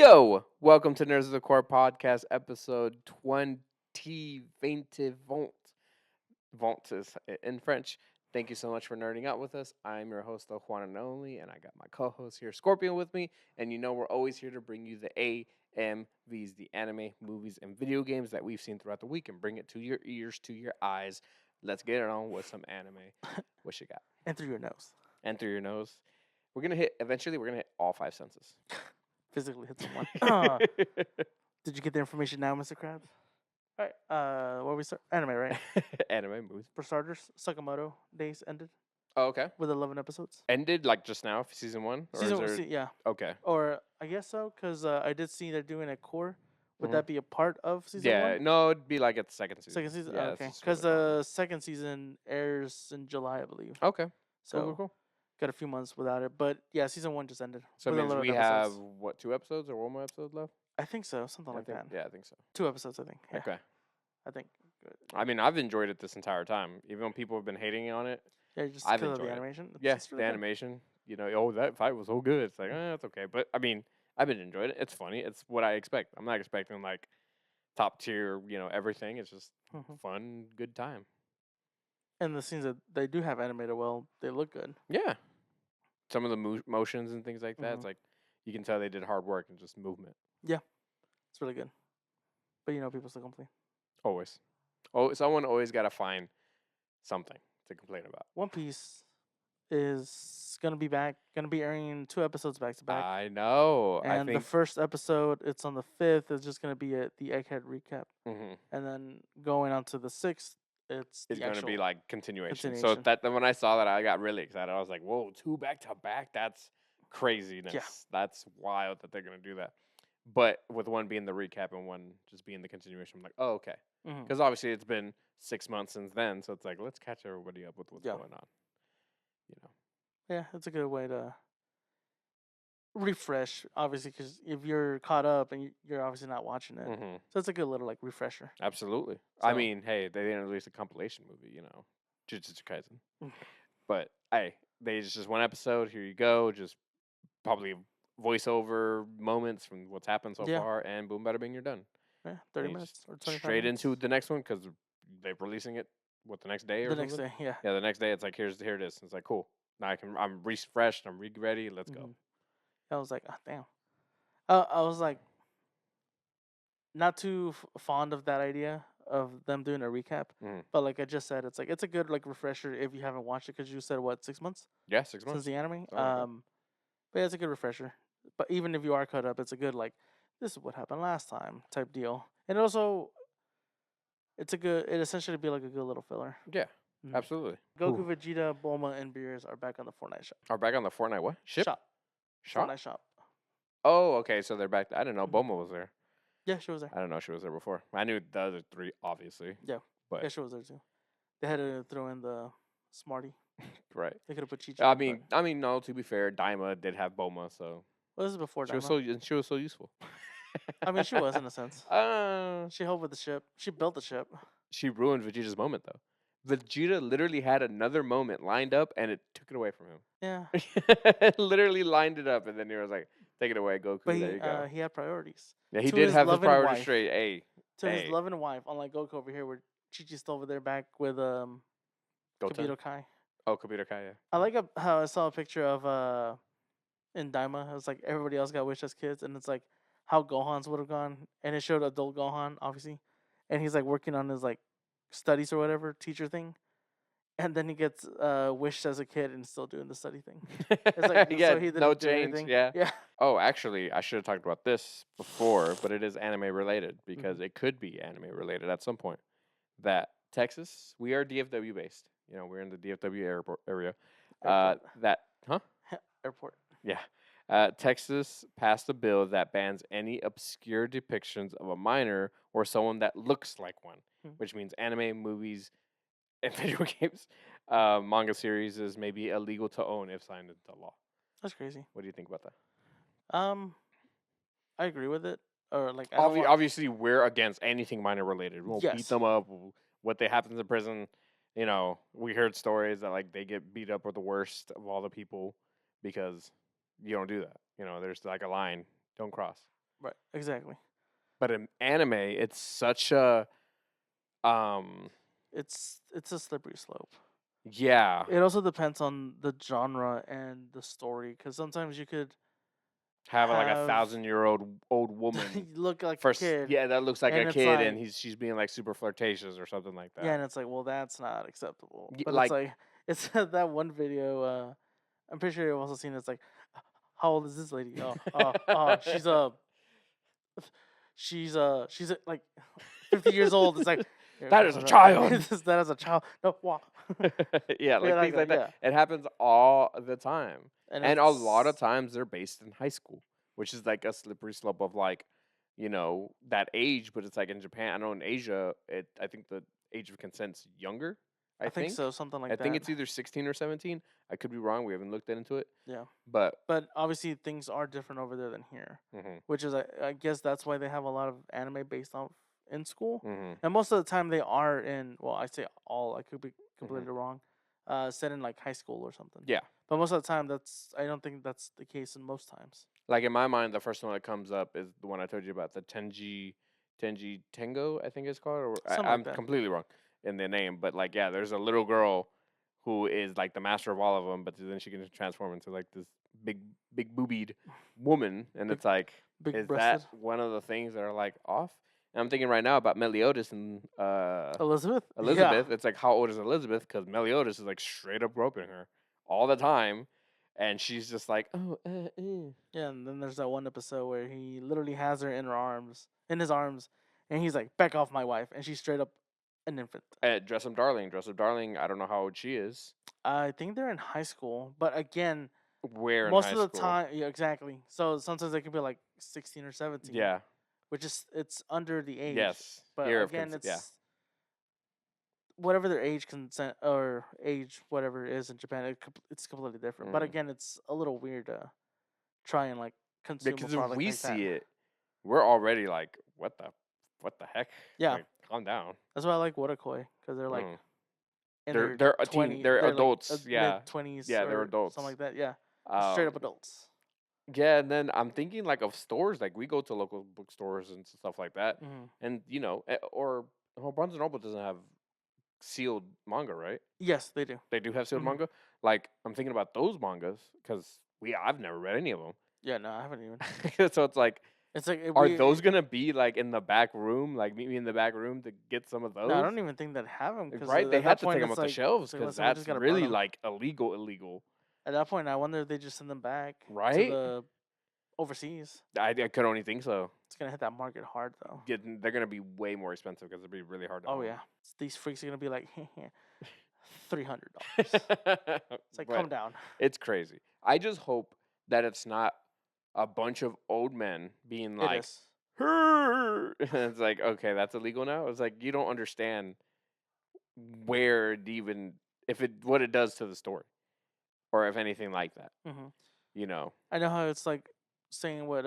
Yo, welcome to Nerds of the Core podcast, episode 20, 20 Vont is in French. Thank you so much for nerding out with us. I'm your host, the Juan and Only, and I got my co-host here, Scorpion, with me. And you know we're always here to bring you the AMVs, the anime, movies, and video games that we've seen throughout the week and bring it to your ears, to your eyes. Let's get it on with some anime. What you got? And through your nose. And through your nose. Eventually, we're going to hit all five senses. Physically hit someone. Did you get the information now, Mr. Krabs? All right. Where we start? Anime, right? Anime, movies. For starters, Sakamoto Days ended Oh, okay. with 11 episodes. Ended like just now, season one? Or is there... Yeah. Okay. Or I guess so, because I did see they're doing a core. Would Mhm. that be a part of season Yeah, one? no, it'd be like at the second season. Second season? Yeah, Oh, that's okay. just what Because they're calling the second season airs in July, I believe. it. Okay. So Cool. got a few months without it. But yeah, season one just ended. So it with means 11 we have, episodes. what, 2 episodes or 1 more episode left? I think so. Something like that. Yeah, I think so. 2 episodes, I think. Yeah, Okay. I think. I mean, I've enjoyed it this entire time. Even when people have been hating on it. Yeah, just I've because of the enjoyed it. animation. It's Yeah, just the really good. animation. You know, oh, that fight was so good. It's like, it's okay. But, I mean, I've been enjoying it. It's funny. It's what I expect. I'm not expecting, like, top tier, everything. It's just Mhm. fun, good time. And the scenes that they do have animated well, they look good. Yeah. Some of the motions and things like that. It's Mhm. like you can tell they did hard work and just movement. It's really good. But people still complain. Always. Oh, someone always got to find something to complain about. One Piece is gonna be back, gonna be airing 2 episodes back to back. I know. And I think. the first episode, it's on the 5th, is just gonna be the Egghead recap, Mhm. and then going on to the 6th, it's It's the going to be actual like continuation. So continuation. that when I saw that, I got really excited. I was like, "Whoa, 2 back to back! That's craziness. That's wild that they're going to do that." But with one being the recap and one just being the continuation, I'm like, "Oh, okay." Mhm. Because obviously it's been 6 months since then, so it's like, let's catch everybody up with what's Yeah. going on. Yeah, it's a good way to refresh, obviously, because if you're caught up and you're obviously not watching it, Mhm. so it's a good little like refresher. Absolutely. I So- mean, hey, they didn't release a compilation movie, Jujutsu Kaisen. Mm. But hey, they just one episode. Here you go. Just probably voiceover moments from what's happened so Yeah. far, and boom, bada bing, you're done. Yeah, 30 And you minutes just or 25 straight minutes. into the next one because they're releasing it the next day or the something. next day. Yeah. Yeah, the next day it's like here it is. It's like cool. Now I'm refreshed. I'm ready. Let's go. Mhm. I was like, oh, damn. I was like, not too fond of that idea of them doing a recap, Mhm. but like I just said, it's like it's a good like refresher if you haven't watched it because you said what 6 months Yeah, 6 since months. the anime. Something like that. But yeah, it's a good refresher. But even if you are caught up, it's a good like this is what happened last time type deal, and also it essentially be like a good little filler. Yeah, Mhm. absolutely. Goku, Ooh. Vegeta, Bulma, and Beerus are back on the Fortnite shop. Are back on the Fortnite what? Shop. Shop? Fortnite shop. Oh, okay. So they're back. I didn't know Mhm. Bulma was there. Yeah, she was there. I didn't know she was there before. I knew the other 3, obviously. Yeah. But Yeah, she was there too. They had to throw in the Smarty. right. They could have put Chi-Chi. I mean, no. To be fair, Daima did have Bulma, so well, this is before she was Daima. so useful. I mean, she was in a sense. Uh, She helped with the ship. She built the ship. she ruined Vegeta's moment though. Vegeta literally had another moment lined up, and it took it away from him. Yeah, Literally lined it up, and then he was like, "Take it away, Goku." but There you go. he had priorities. Yeah, he to did his have his loving priorities wife. straight. Hey, To Hey. his loving wife, unlike Goku over here, where Chi-Chi's still over there back with Goten. Kibito Kai. Oh, Kibito Kai. Yeah. I like how I saw a picture of in Daima. It was like everybody else got wished as kids, and it's like how Gohan's would have gone, and it showed adult Gohan, obviously, and he's like working on his like studies or whatever teacher thing, and then he gets wished as a kid and still doing the study thing. It's like yeah, so he didn't no do change. anything. Yeah. Yeah. Oh, actually, I should have talked about this before, but it is anime related Mm-hmm. because it could be anime related at some point. That Texas, we are DFW based. We're in the DFW airport area. Airport. Airport. Yeah. Texas passed a bill that bans any obscure depictions of a minor or someone that looks like one, Hmm. which means anime, movies, and video games, manga series is maybe illegal to own if signed into law. That's crazy. What do you think about that? I agree with it. Or like I don't Obviously, we're against anything minor related. We'll beat Yes. them up. What they happens in prison. We heard stories that like they get beat up with the worst of all the people because you don't do that. There's like a line, don't cross. Right. Exactly. But in anime, it's such a um It's a slippery slope. yeah, It also depends on the genre and the story, because sometimes you could have like a have 1,000-year-old old woman look like a first. kid, Yeah, that looks like a and it's kid, and like, she's being like super flirtatious or something like yeah, that. and it's like, well, that's not acceptable. But it's Like like, it's that one video. I'm pretty sure you've also seen. It's like, how old is this lady? She's like 50 years old. It's like, that is a child. that is a child. No, wow. Yeah, Yeah, like things like that. yeah, It happens all the time. and And a lot of it's times they're based in high school, which is like a slippery slope of like, that age, but it's like in Japan, I know in Asia, I think the age of consent's younger, I I think think. so, something I like think that. it's either 16 or 17. I could be wrong. We haven't looked into it. Yeah. But But obviously things are different over there than here, mhm, which is I guess that's why they have a lot of anime based off in school, mhm, and most of the time they are in. Well, I say all. I could be mhm. completely wrong. Set in like high school or something. Yeah. But most of the time, I don't think that's the case in most times. Like in my mind, the first one that comes up is the one I told you about, the Tenji Tengo, I think it's called. Or Something like I'm that. completely wrong in the name, but like yeah, there's a little girl who is like the master of all of them, but then she can transform into like this big boobied woman, and Big it's like, big is that breasted one of the things that are like off? And I'm thinking right now about Meliodas and Elizabeth. Yeah. Elizabeth. It's like, how old is Elizabeth? Because Meliodas is like straight up groping her all the time, and she's just like, oh, Yeah, and then there's that one episode where he literally has her in his arms, and he's like, "Back off, my wife," and she's straight up an infant. Dress Up Darling. Dress Up Darling. I don't know how old she is. I think they're in high school, but again, Where in most high of the school? time, yeah, exactly. So sometimes they can be like 16 or 17, Yeah. which is it's under the age. Yes. But Year of again, consent. Yeah. it's whatever their age consent or age whatever it is in Japan. It's completely different. But Mm. again, it's a little weird to try and like consume a Because if product we like that. see it, we're already like, what the heck? Yeah. Like, calm down. That's why I like Watakoi, because they're like Mm. in They're their a teen. 20, They're like adults. Yeah. mid-20s, Yeah, they're or adults. something like that. Yeah, straight Um, up adults. yeah, and then I'm thinking like of stores. Like we go to local bookstores and stuff like that, Hmm. and or Barnes and Noble doesn't have sealed manga, right? Yes, they do. They do have sealed Mhm. manga. Like I'm thinking about those mangas because I've never read any of them. Yeah, no, I haven't even. So it's like, It's like are those gonna be like in the back room? Like meet me in the back room to get some of those? No, I don't even think that have them, Like, because right? They at had that to point take them it's off the like, shelves it's like, because listen, we just that's gotta burn really 'em. like illegal. At that point, I wonder if they just send them back to Right? the overseas. I could only think so. It's gonna hit that market hard though. They're gonna be way more expensive because it'd be really hard to Oh own. yeah, these freaks are gonna be like $300. It's like, But calm down. it's crazy. I just hope that it's not a bunch of old men being It like, is. "Her," and it's like, okay, that's illegal now. It's like you don't understand where it even what it does to the story, or if anything like that. Hmm. You know. I know how it's like saying what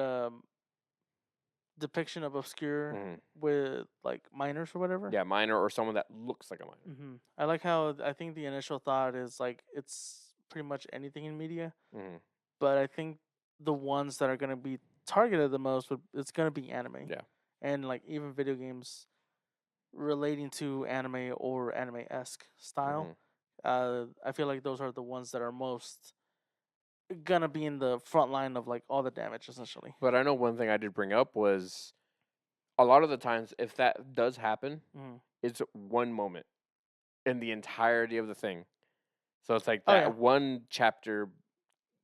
depiction of obscure Mhm. with like minors or whatever. Yeah, minor or someone that looks like a minor. Hmm. I like how I think the initial thought is like it's pretty much anything in media, Hmm. but I think the ones that are gonna be targeted the most it's gonna be anime. Yeah. And like even video games relating to anime or anime-esque style. I feel like those are the ones that are most gonna be in the front line of like all the damage essentially. But I know one thing I did bring up was a lot of the times, if that does happen, Mhm. it's one moment in the entirety of the thing. So it's like Oh, that yeah. one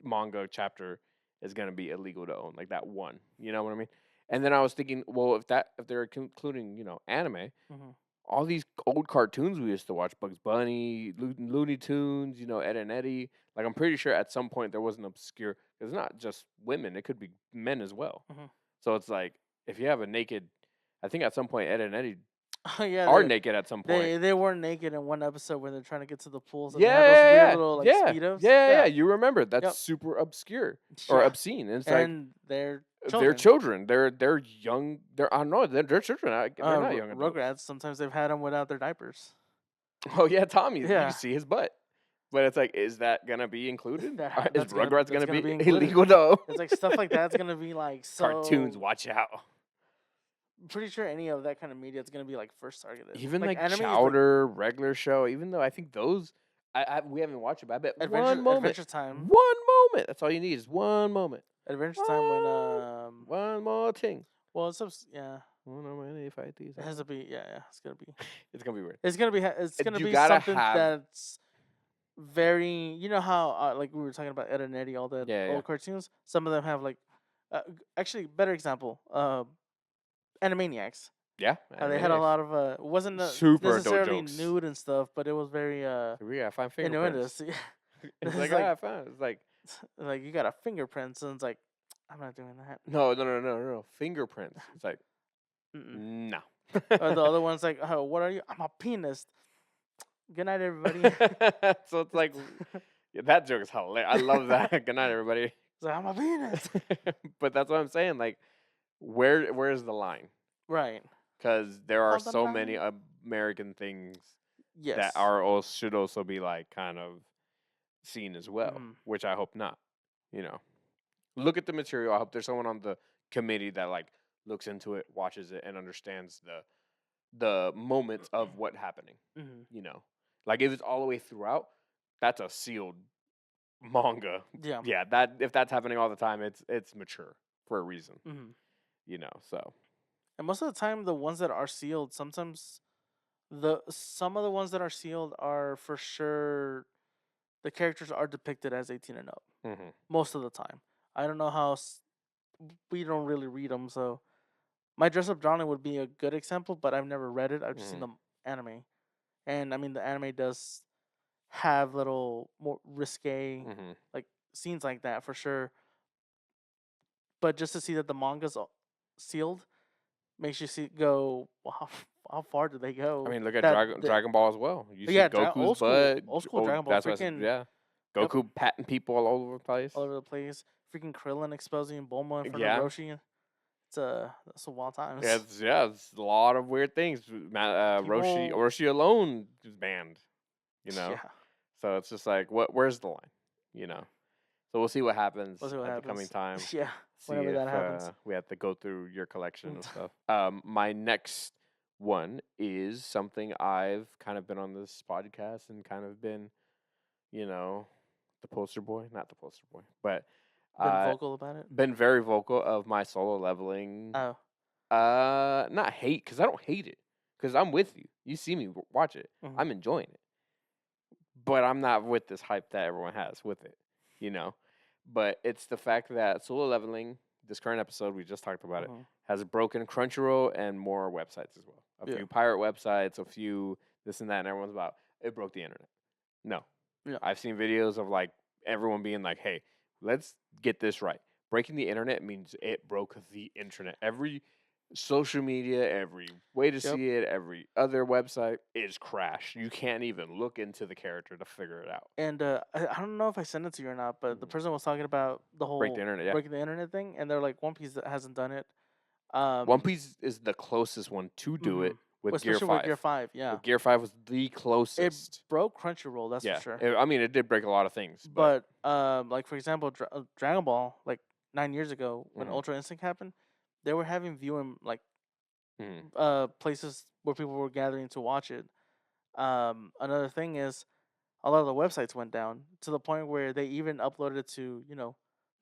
manga chapter is gonna be illegal to own, like that one. You know what I mean? And then I was thinking, well, if they're including, anime, Mhm. all these old cartoons we used to watch, Bugs Bunny, Looney Tunes, Ed and Eddie. Like I'm pretty sure at some point there was an obscure. It's not just women; it could be men as well. Mhm. So it's like if you have a naked, I think at some point Ed and Eddie Oh yeah, are naked at some point. they were naked in one episode when they're trying to get to the pools. And Yeah, they have those weird yeah, little like yeah, speedos. yeah. You remember that's Yep. super obscure or Yeah. obscene. And it's like And they're they're children. They're young. I don't know. They're children. They're not young adults. Rugrats. Sometimes they've had them without their diapers. Oh yeah, Tommy. You Yeah. can see his butt. But it's like, is that gonna be included? Is That's Rugrats gonna gonna be be included. illegal though? It's like stuff like that's gonna be like Cartoons, so. watch out. Pretty sure any of that kind of media is gonna be like first targeted. Even Like like anime is like Chowder, regular show. Even though I think those, we haven't watched it. But I bet Adventure Time. one moment. That's all you need is one moment. Adventure Time when One more thing. well yeah, One more minute, if I do it has to something. be yeah, it's gonna be It's gonna be weird. it's gonna You be gotta something have. that's very, you know how like we were talking about Ed and Eddie, all the Yeah, yeah. old cartoons. Some of them have like actually better example Animaniacs. Yeah. How they had a Animaniacs. lot of wasn't Super adult necessarily jokes. nude and stuff, but it was very So we gotta find fingerprints. innuendous. It's It's like, like I found. It's like, like you got a fingerprint, and it's like I'm not doing that. no. Fingerprints. It's like, Mm-mm. no. Or the other one's like, oh, what are you? I'm a penis. Good night, everybody. So it's like, yeah, that joke is hilarious. I love that. Good night, everybody. It's like I'm a penis. But that's what I'm saying. Like, where's the line? Right. Because there are On the so many line. American things Yes. that are also should also be like kind of seen as well, Mhm. which I hope not. You know, look at the material. I hope there's someone on the committee that like looks into it, watches it, and understands the moments of what happening. Mhm. You know, like if it's all the way throughout, that's a sealed manga. Yeah. Yeah, that if that's happening all the time, it's mature for a reason. Mhm. You know, so And most of the time, the ones that are sealed, sometimes some of the ones that are sealed are for sure the characters are depicted as 18 and up. mhm. Most of the time. I don't know how we don't really read them, so My Dress Up Darling would be a good example, but I've never read it. I've just seen the anime, and I mean the anime does have little more risque Mhm. like scenes like that for sure. But just to see that the manga's sealed makes you see go, well, how far did they go? I mean, look at That Dragon Ball as well. You see yeah, Goku's butt. old school Dragon Ball, That's what I said. freaking Yeah, yep, Goku patting people all over the place. all over the place. Freaking Krillin exposing Bulma in front Yeah. of Roshi. That's a wild times. It's a lot of weird things. People- Roshi alone is banned. You know, Yeah. so it's just like, where's the line? You know, so we'll see what happens We'll see what at the coming time. happens. Yeah. See Whenever if that happens. we have to go through your collection and stuff. My next one is something I've kind of been on this podcast and kind of been, you know, the poster boy, not the poster boy, but Been vocal about it. been very vocal of my solo leveling. Oh. Not hate, because I don't hate it, because I'm with you. You see me watch it. Mhm. I'm enjoying it, but I'm not with this hype that everyone has with it, you know. But it's the fact that solo leveling, this current episode we just talked about it, Mhm. has broken Crunchyroll and more websites as well. A Yeah. few pirate websites, a few this and that, and everyone's about it broke the internet. No, Yeah. I've seen videos of like everyone being like, "Hey, let's get this right. Breaking the internet means it broke the internet. Every social media, every way to Yep. see it, every other website is crashed. You can't even look into the character to figure it out. And I don't know if I sent it to you or not, but the Mhm. person was talking about the whole Break the internet, yeah. breaking the internet thing, and they're like One Piece that hasn't done it. One Piece is the closest one to do it with Gear especially 5. with Gear 5, yeah. With Gear 5 was the It closest. broke Crunchyroll, that's Yeah, for sure. I mean, it did break a lot of things, but But like for example, Dragon Ball, like 9 years ago when Mhm. Ultra Instinct happened, they were having viewing like Mhm. places where people were gathering to watch it. Another thing is a lot of the websites went down to the point where they even uploaded it to,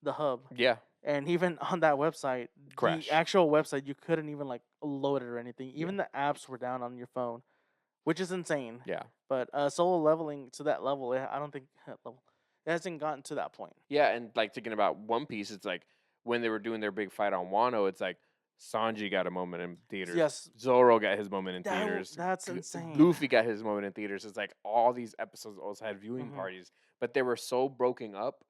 the hub. yeah, And even on that website, Crashed. the actual website, you couldn't even like load it or anything. Even the apps were down on your phone, which is insane. yeah. But solo leveling to that level, I don't think it hasn't gotten to that point. Yeah, and like thinking about One Piece, it's like when they were doing their big fight on Wano, it's like Sanji got a moment in theaters. Yes. Zoro got his moment in That w- theaters. that's insane. Luffy got his moment in theaters. It's like all these episodes also had viewing Mhm. parties, but they were so broken up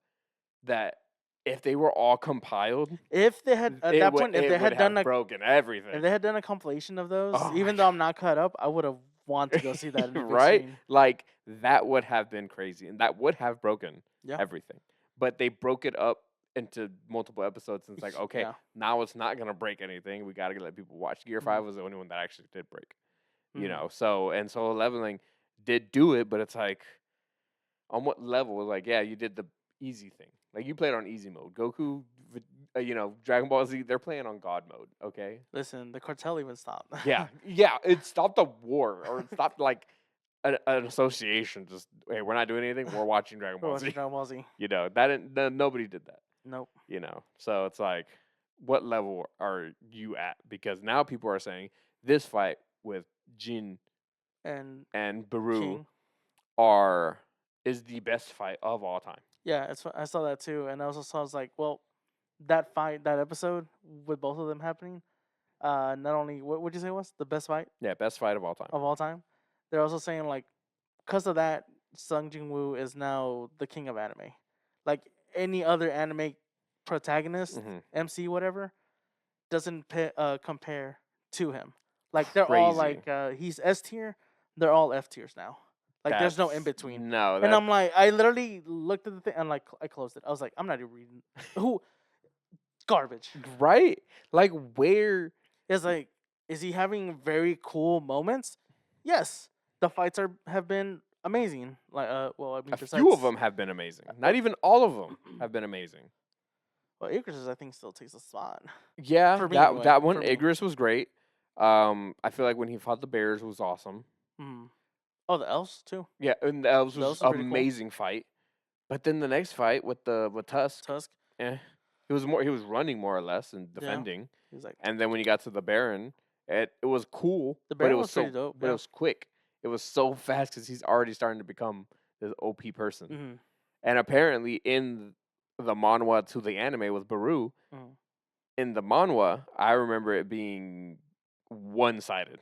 that if they were all compiled, If they had at that point, if they had done broken everything. if they had done a compilation of those, Oh my even though I'm not caught up, I would have wanted to go see that in the big right? screen. Like that would have been crazy, and that would have broken Yeah. everything. But they broke it up into multiple episodes, and it's like, okay, Yeah. now it's not gonna break anything. We gotta let people watch. Gear 5 was the only one that actually did break. You Mhm. know, so and solo leveling did do it, but it's like on what level? Like, yeah, you did the easy thing. Like, you played on easy mode. Goku, Dragon Ball Z, they're playing on God mode. Okay. Listen, the cartel even stopped. Yeah, yeah. It stopped a war, or it stopped like an association. Just hey, we're not doing anything. We're watching Dragon We're Ball watching Z. Dragon Ball Z. That didn't. Nobody did that. Nope. So it's like, what level are you at? Because now people are saying this fight with Jin And and Baru King. is the best fight of all time. Yeah, I saw that too, and I was like, well, that fight, that episode with both of them happening, not only what would you say was the best fight Yeah, best fight of all time. of all time, they're also saying like, because of that, Sung Jin Woo is now the king of anime. Like any other anime protagonist, Mhm. MC, whatever, doesn't compare to him. Like they're all Crazy. like, he's S tier, they're all F tiers now. Like there's no in That's- between. No, And I'm like, I literally looked at the thing and like I closed it. I was like, I'm not even reading. Who? Garbage. right. Like where? It's like, is he having very cool moments? Yes, the fights have been amazing. Like, well, I mean, A besides, few of them have been amazing. Not even all of them have been amazing. Well, Icarus, I think, still takes a spot. Yeah, For me, that anyway, that one, for me. Igris was great. I feel like when he fought the Bears was awesome. Mm. Oh, the elves too. Yeah, and that was Those an are pretty cool. amazing fight. But then the next fight with Tusk, Tusk. he was running more or less and Yeah. defending. He's like, And then when you got to the Baron, it was cool. The but it Baron was was pretty so dope, but yeah. it was quick. It was so fast because he's already starting to become this OP person. mhm, And apparently in the manhwa to the anime with Baru, mhm. in the manhwa, I remember it being one-sided.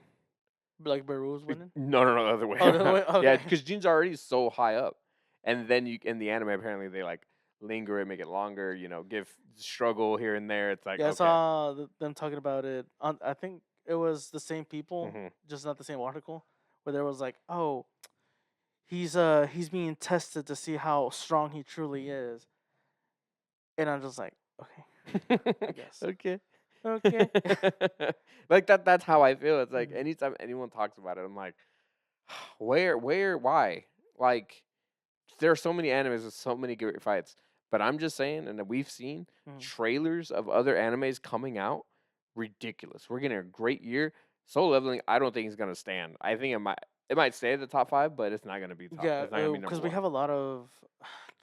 Like Baru's winning. No, the other way. Oh, the other way? Yeah, Okay. because Jin's already so high up, and then in the anime apparently they like linger it, make it longer. Give struggle here and there. It's like Yeah, I okay. saw them talking about it. I think it was the same people, Mhm. just not the same article, where there was like, oh, he's being tested to see how strong he truly is, and I'm just like, okay, I guess. Okay. Okay. Like that's how I feel. It's like Mhm. anytime anyone talks about it, I'm like, where, why? Like, there are so many animes with so many great fights. But I'm just saying, and we've seen Mhm. trailers of other animes coming out, ridiculous. We're getting a great year. Solo Leveling, I don't think it's gonna stand. I think it might stay at the top 5, but it's not gonna be top. Yeah, It's not gonna be number because one. we have a lot of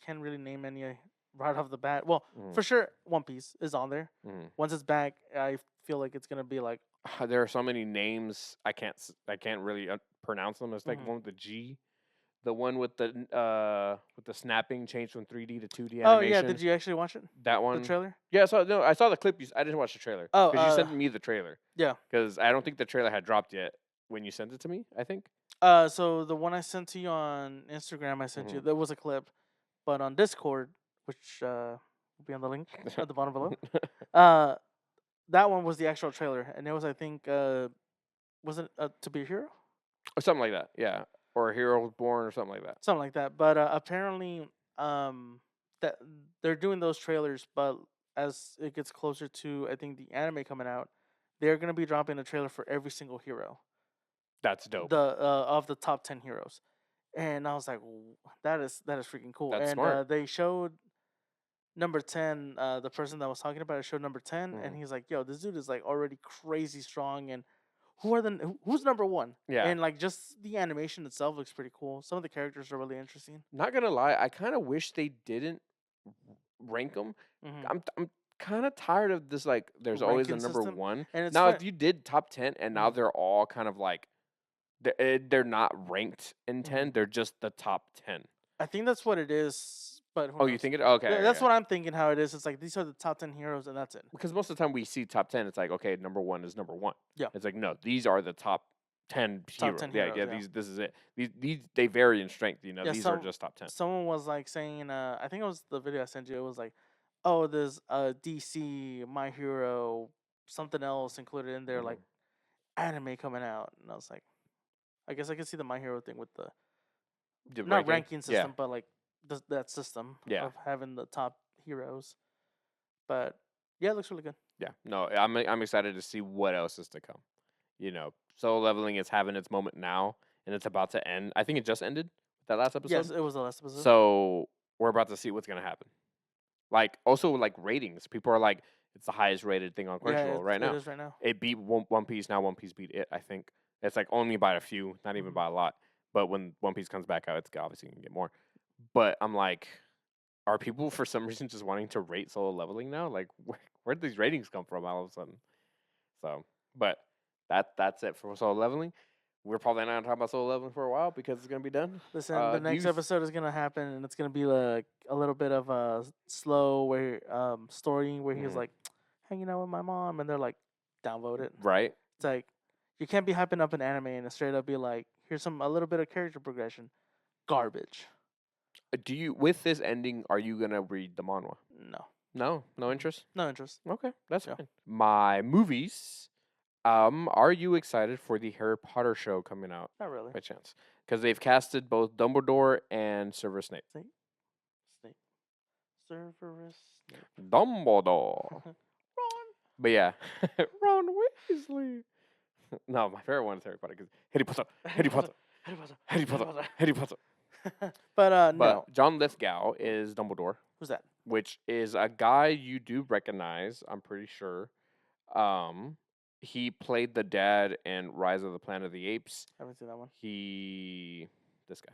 can't really name any right off the bat. Well, Mhm. for sure, One Piece is on there. Mhm. Once it's back, I feel like it's gonna be like There are so many names I can't really pronounce them. It's like Mhm. one with the G, the one with the snapping changed from 3D to 2D Oh animation. yeah, did you actually watch it? That one? The trailer? Yeah, I saw the clip. I didn't watch the trailer. Oh, because you sent me the trailer. Yeah. Because I don't think the trailer had dropped yet when you sent it to me. I think. So the one I sent to you on Instagram, I sent you. Mhm. There was a clip, but on Discord, which will be on the link at the bottom below. That one was the actual trailer, and it was I think was it To Be a Hero? Or something like that. Yeah, or Hero Was Born or something like that. Something like that. But apparently, that they're doing those trailers, but as it gets closer to I think the anime coming out, they're gonna be dropping a trailer for every single hero. That's dope. The of the top 10 heroes, and I was like, that is freaking cool. That's and smart. they showed number 10. The person that was talking about it showed number 10, and Mhm. he's like, yo, this dude is like already crazy strong. And who's number one? Yeah. And like just the animation itself looks pretty cool. Some of the characters are really interesting. Not gonna lie, I kind of wish they didn't rank them. Mhm. I'm kind of tired of this. Like, there's always a Ranking number system, one. and it's Now, fun- if you did top 10, and now Mhm. they're all kind of like they're not ranked in 10. They're just the top 10. I think that's what it is. But who Oh, you knows? think it? Okay, Yeah, that's okay. what I'm thinking. How it is? It's like these are the top 10 heroes, and that's it. Because most of the time we see top 10, it's like, okay, number one is number one. Yeah. It's like, no, these are the top 10 heroes. 10 yeah, heroes, yeah. This is it. These they vary in strength. Yeah, these are just top 10. Someone was like saying, I think it was the video I sent you. It was like, oh, there's DC, My Hero, something else included in there, like anime coming out. And I was like, I guess I can see the My Hero thing with the The not ranking Yeah. system, but like that system Yeah. of having the top heroes. But yeah, it looks really good. Yeah, no, I'm excited to see what else is to come. Solo Leveling is having its moment now, and it's about to end. I think it just ended. that last episode. Yes, it was the last episode. So we're about to see what's gonna happen. Like also like ratings. People are like, it's the highest rated thing on Crunchyroll right It now. is right now. It beat One Piece. Now One Piece beat it. I think it's like only by a few, not even Mhm. by a lot. But when One Piece comes back out, it's obviously gonna get more. But I'm like, are people for some reason just wanting to rate Solo Leveling now? Like, where'd these ratings come from all of a sudden? So, but that's it for Solo Leveling. We're probably not gonna talk about Solo Leveling for a while because it's gonna be done. Listen, the Do you next episode is gonna happen, and it's gonna be like a little bit of a slow where story where he's Mhm. like hanging out with my mom, and they're like, downvote it. right? It's like you can't be hyping up an anime and straight up be like, here's a little bit of character progression. Garbage. Do you with this ending? Are you gonna read the manhwa? No, No interest. no interest. Okay, that's Yeah. fine. My movies. Are you excited for the Harry Potter show coming out Not really. by chance? Because they've casted both Dumbledore and Severus Snape. Snape. Cerberus Snape. Dumbledore. Ron. But yeah, Ron Weasley. No, my favorite one is Harry Potter because Harry Potter, Harry Potter, Harry Potter. Harry Potter, Harry Potter. But But no. John Lithgow is Dumbledore, Who's that? which is a guy you do recognize. I'm pretty sure. He played the dad in Rise of the Planet of the Apes. Haven't seen that one. This guy.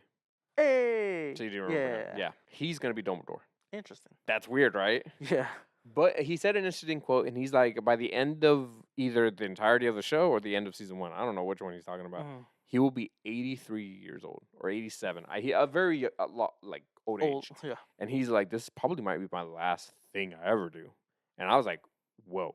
Hey. So you do remember him? Yeah. Yeah, he's gonna be Dumbledore. Interesting. That's weird, right? Yeah. But he said an interesting quote, and he's like, by the end of either the entirety of the show or the end of season 1, I don't know which one he's talking about. Mhm. He will be 83 years old or 87. A very like old age. Yeah. And he's like, this probably might be my last thing I ever do. And I was like, whoa.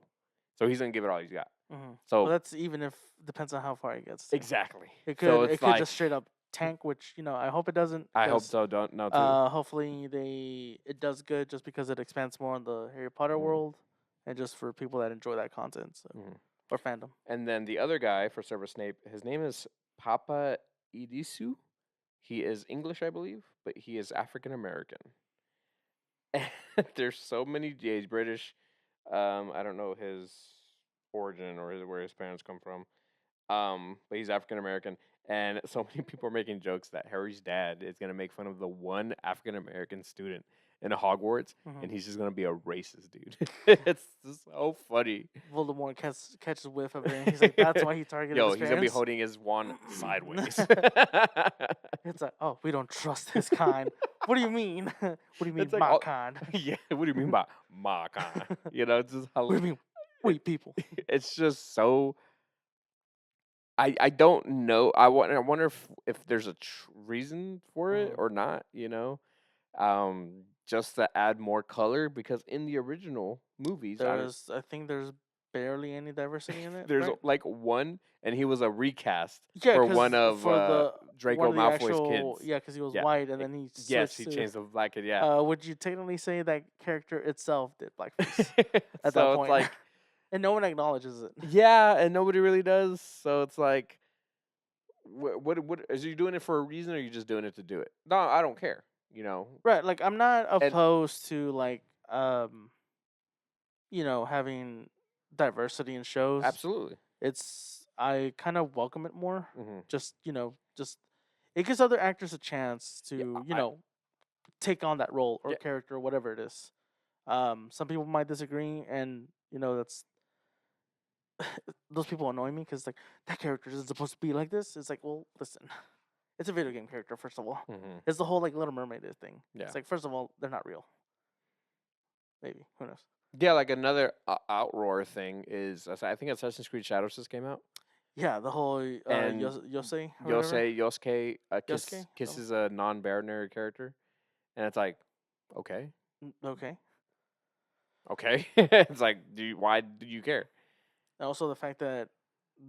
So he's gonna give it all he's got. Mm-hmm. So Well, that's even if depends on how far he gets. To. exactly. It could. So it's it could like, just straight up tank, which I hope it doesn't. I hope 'cause, so. Don't know too. Hopefully it does good just because it expands more on the Harry Potter Mhm. world, and just for people that enjoy that content, so, Mhm. or fandom. And then the other guy for Severus Snape, his name is Papa Idisu. He is English, I believe, but he is African American. There's so many. Yeah, he's British. I don't know his origin or where his parents come from. But he's African American, and so many people are making jokes that Harry's dad is gonna make fun of the one African American student in Hogwarts, Mhm. and he's just gonna be a racist dude. It's just so funny. Voldemort catches whiff of it. And he's like, that's why he targeted. Yo, his he's gonna be parents. holding his wand sideways. It's like, oh, we don't trust his kind. What do you mean? What do you mean, It's like my all- kind? Yeah, what do you mean by my kind? It's just What do you mean, we people? it's just so. I don't know. I wonder if there's a reason for it Mhm. or not. Just to add more color because in the original movies, I think there's barely any diversity in it. there's right? like one, and he was a recast Yeah, for 'cause one of Draco one of the Malfoy's actual, kids. Yeah, because he was Yeah. white, and then he Yes, switched he to. changed the black kid. Yeah. Would you technically say that character itself did blackface at So that it's point? like, And no one acknowledges it. yeah, and nobody really does. So it's like, what is you doing it for a reason, or are you just doing it to do it? No, I don't care. Right, like I'm not And- opposed to like having diversity in shows. Absolutely. I kind of welcome it more. Hmm. Just it gives other actors a chance to I- take on that role or Yeah. character or whatever it is. Some people might disagree, and that's those people annoy me because like that character isn't supposed to be like this. It's like, well, listen, it's a video game character first of all. Hmm. It's the whole like Little Mermaid thing. Yeah. It's like, first of all, they're not real. Maybe, who knows? Yeah, like another outroar thing is I think Assassin's Creed Shadows just came out. Yeah, the whole And Yosei. or whatever. Yosuke Yosuke? kisses a non-binary character, and it's like, okay, Okay. it's like, why do you care? And also the fact that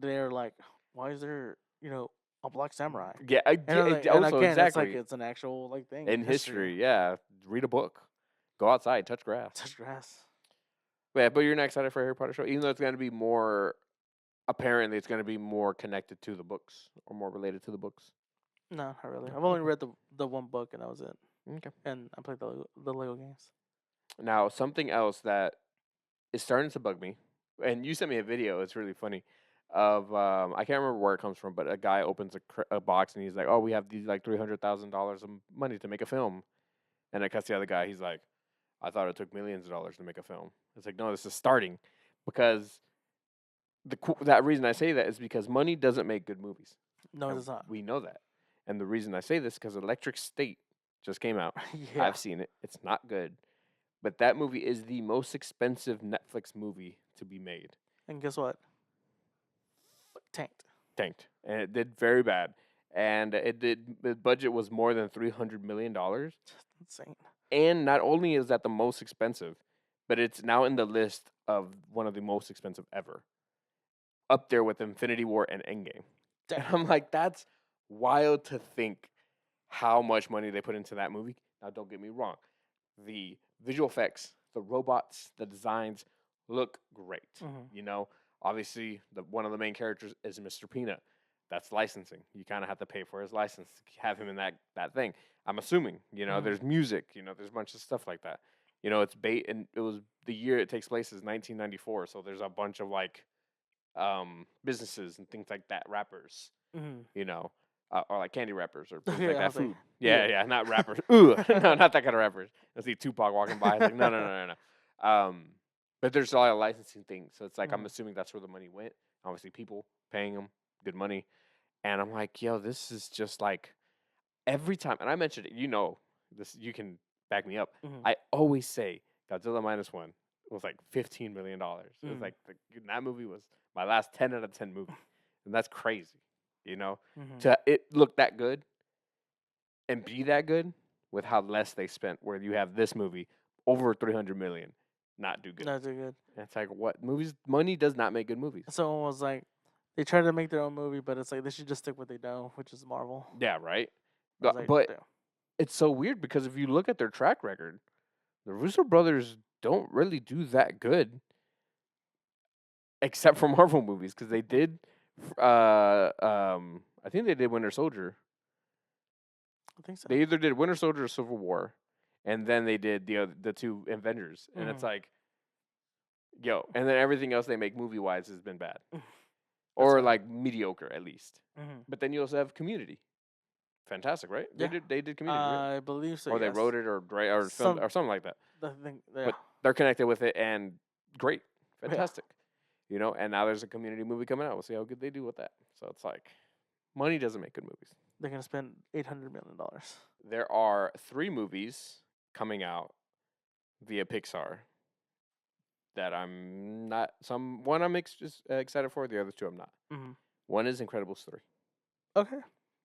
they're like, why is there a black samurai? Yeah, And, also again, exactly it's like it's an actual like thing in history. Yeah, read a book, go outside, touch grass. Touch grass. Yeah, but you're not excited for a Harry Potter show, even though it's going to be more. Apparently, it's going to be more connected to the books or more related to the books. No, not really. I've only read the one book and that was it. Okay. And I played the Lego games. Now, something else that is starting to bug me, and you sent me a video. It's really funny. of I can't remember where it comes from, but a guy opens a box and he's like, "Oh, we have these like $300,000 of money to make a film," and it cuts the other guy. He's like, "I thought it took millions of dollars to make a film." It's like, no, this is starting, because that reason I say that is because money doesn't make good movies. No, it And does not. we know that, and the reason I say this because Electric State just came out. Yeah. I've seen it. It's not good, but that movie is the most expensive Netflix movie to be made. And guess what? Tanked. Tanked, and it did very bad. And the budget was more than $300 million. Just insane. And not only is that the most expensive, but it's now in the list of one of the most expensive ever, up there with Infinity War and Endgame. And Damn. I'm like, that's wild to think how much money they put into that movie. Now, don't get me wrong, the visual effects, the robots, the designs look great. Mhm. You know, obviously, one of the main characters is Mr. Peanut. That's licensing. You kind of have to pay for his license to have him in that thing. I'm assuming. You know, Mhm. there's music. You know, there's a bunch of stuff like that. You know, it's bait, and it was the year it takes place is 1994. So there's a bunch of like businesses and things like that, rappers. Mhm. You know, or like candy wrappers or things Yeah, like I that. was like, Food. Yeah, yeah. yeah, not rappers. Ooh, no, not that kind of rappers. I see Tupac walking by. It's like, no, no, no, no, no. But there's a lot of licensing things, so it's like I'm Mhm. assuming that's where the money went. Obviously, people paying them good money, and I'm like, yo, this is just like every time. And I mentioned it. You know, this you can back me up. Mhm. I always say Godzilla minus one was like $15 million. It was Mm. like that movie was my last 10 out of 10 movie, and that's crazy. You know, Mhm. to it look that good and be that good with how less they spent. Where you have this movie over 300 million, not do good. Not too good. And it's like what movies? Money does not make good movies. Someone was like, they tried to make their own movie, but it's like they should just stick what they know, which is Marvel. Yeah, right. I was like, But damn. it's so weird because if you look at their track record, the Russo brothers don't really do that good, except for Marvel movies, because they did. I think they did Winter Soldier. I think so. They either did Winter Soldier or Civil War, and then they did the two Avengers, and it's Mhm. like, yo, and then everything else they make movie wise has been bad, That's or fine. like mediocre at least. Mhm. But then you also have Community, fantastic, right? Yeah. They did Community, right? I believe so. Or they Yes. wrote it or filmed Some. or something like that. The thing. Yeah. But they're connected with it and great, Yeah. fantastic. You know, and now there's a Community movie coming out. We'll see how good they do with that. So it's like, money doesn't make good movies. They're gonna spend $800 million. There are 3 movies coming out via Pixar that I'm not. One I'm excited for. The other 2 I'm not. Mhm. One is Incredibles 3, Okay.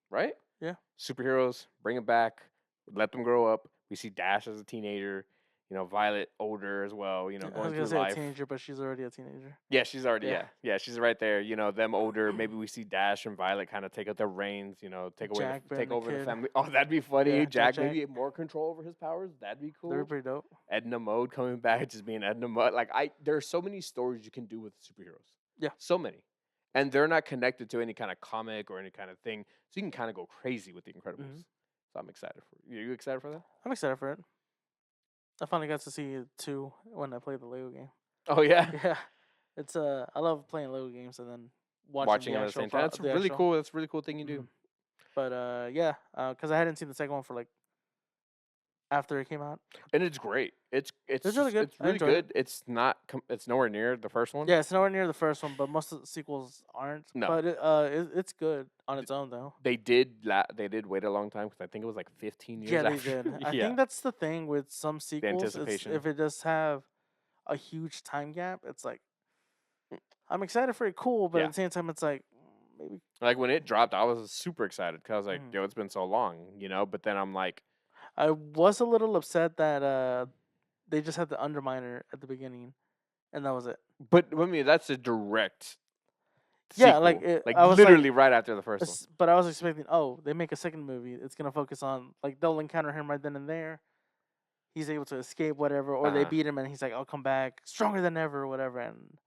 right? Yeah. Superheroes, bring it back, let them grow up. We see Dash as a teenager. You know, Violet older as well. You know, I was going gonna through say life. a teenager, but she's already a teenager. Yeah, she's already Yeah. yeah, she's right there. You know, them older. Maybe we see Dash and Violet kind of take up their reins. You know, take Jack being the over the kid. family. Oh, that'd be funny. Yeah, Jack Jack. maybe more control over his powers. That'd be They're cool. pretty dope. Edna Mode coming back, just being Edna Mode. Like there are so many stories you can do with superheroes. Yeah. So many, and they're not connected to any kind of comic or any kind of thing, so you can kind of go crazy with the Incredibles. Mhm. So I'm excited for you. Are you excited for that? I'm excited for it. I finally got to see it too when I played the Lego game. Oh yeah. Yeah, it's I love playing Lego games and then Watching the them at the actual same time. That's the really actual- cool. That's a really cool thing you do. Mhm. But yeah, because I hadn't seen the second one for like after it came out. And it's great. It's really good. It's I really enjoyed it. good. It's not. It's nowhere near the first one. Yeah, it's nowhere near the first one, but most of the sequels aren't. No. But it's good on its own though. They did. They did wait a long time because I think it was like 15 years. Yeah, they after. did. I Yeah. think that's the thing with some sequels. It's, anticipation. if it does have a huge time gap, it's like I'm excited for it, cool, but Yeah. at the same time, it's like maybe Like when it dropped, I was super excited because I was like, Mhm. "Yo, it's been so long," you know. But then I'm like, I was a little upset that they just had the Underminer at the beginning, and that was it. "But I mean, that's a direct." Yeah, like, sequel. I was like- literally right after the first one. But I was expecting, they make a second movie. It's gonna focus on like they'll encounter him right then and there. He's able to escape whatever, or they Uh-huh. beat him and he's like, "I'll come back stronger than ever," or whatever. And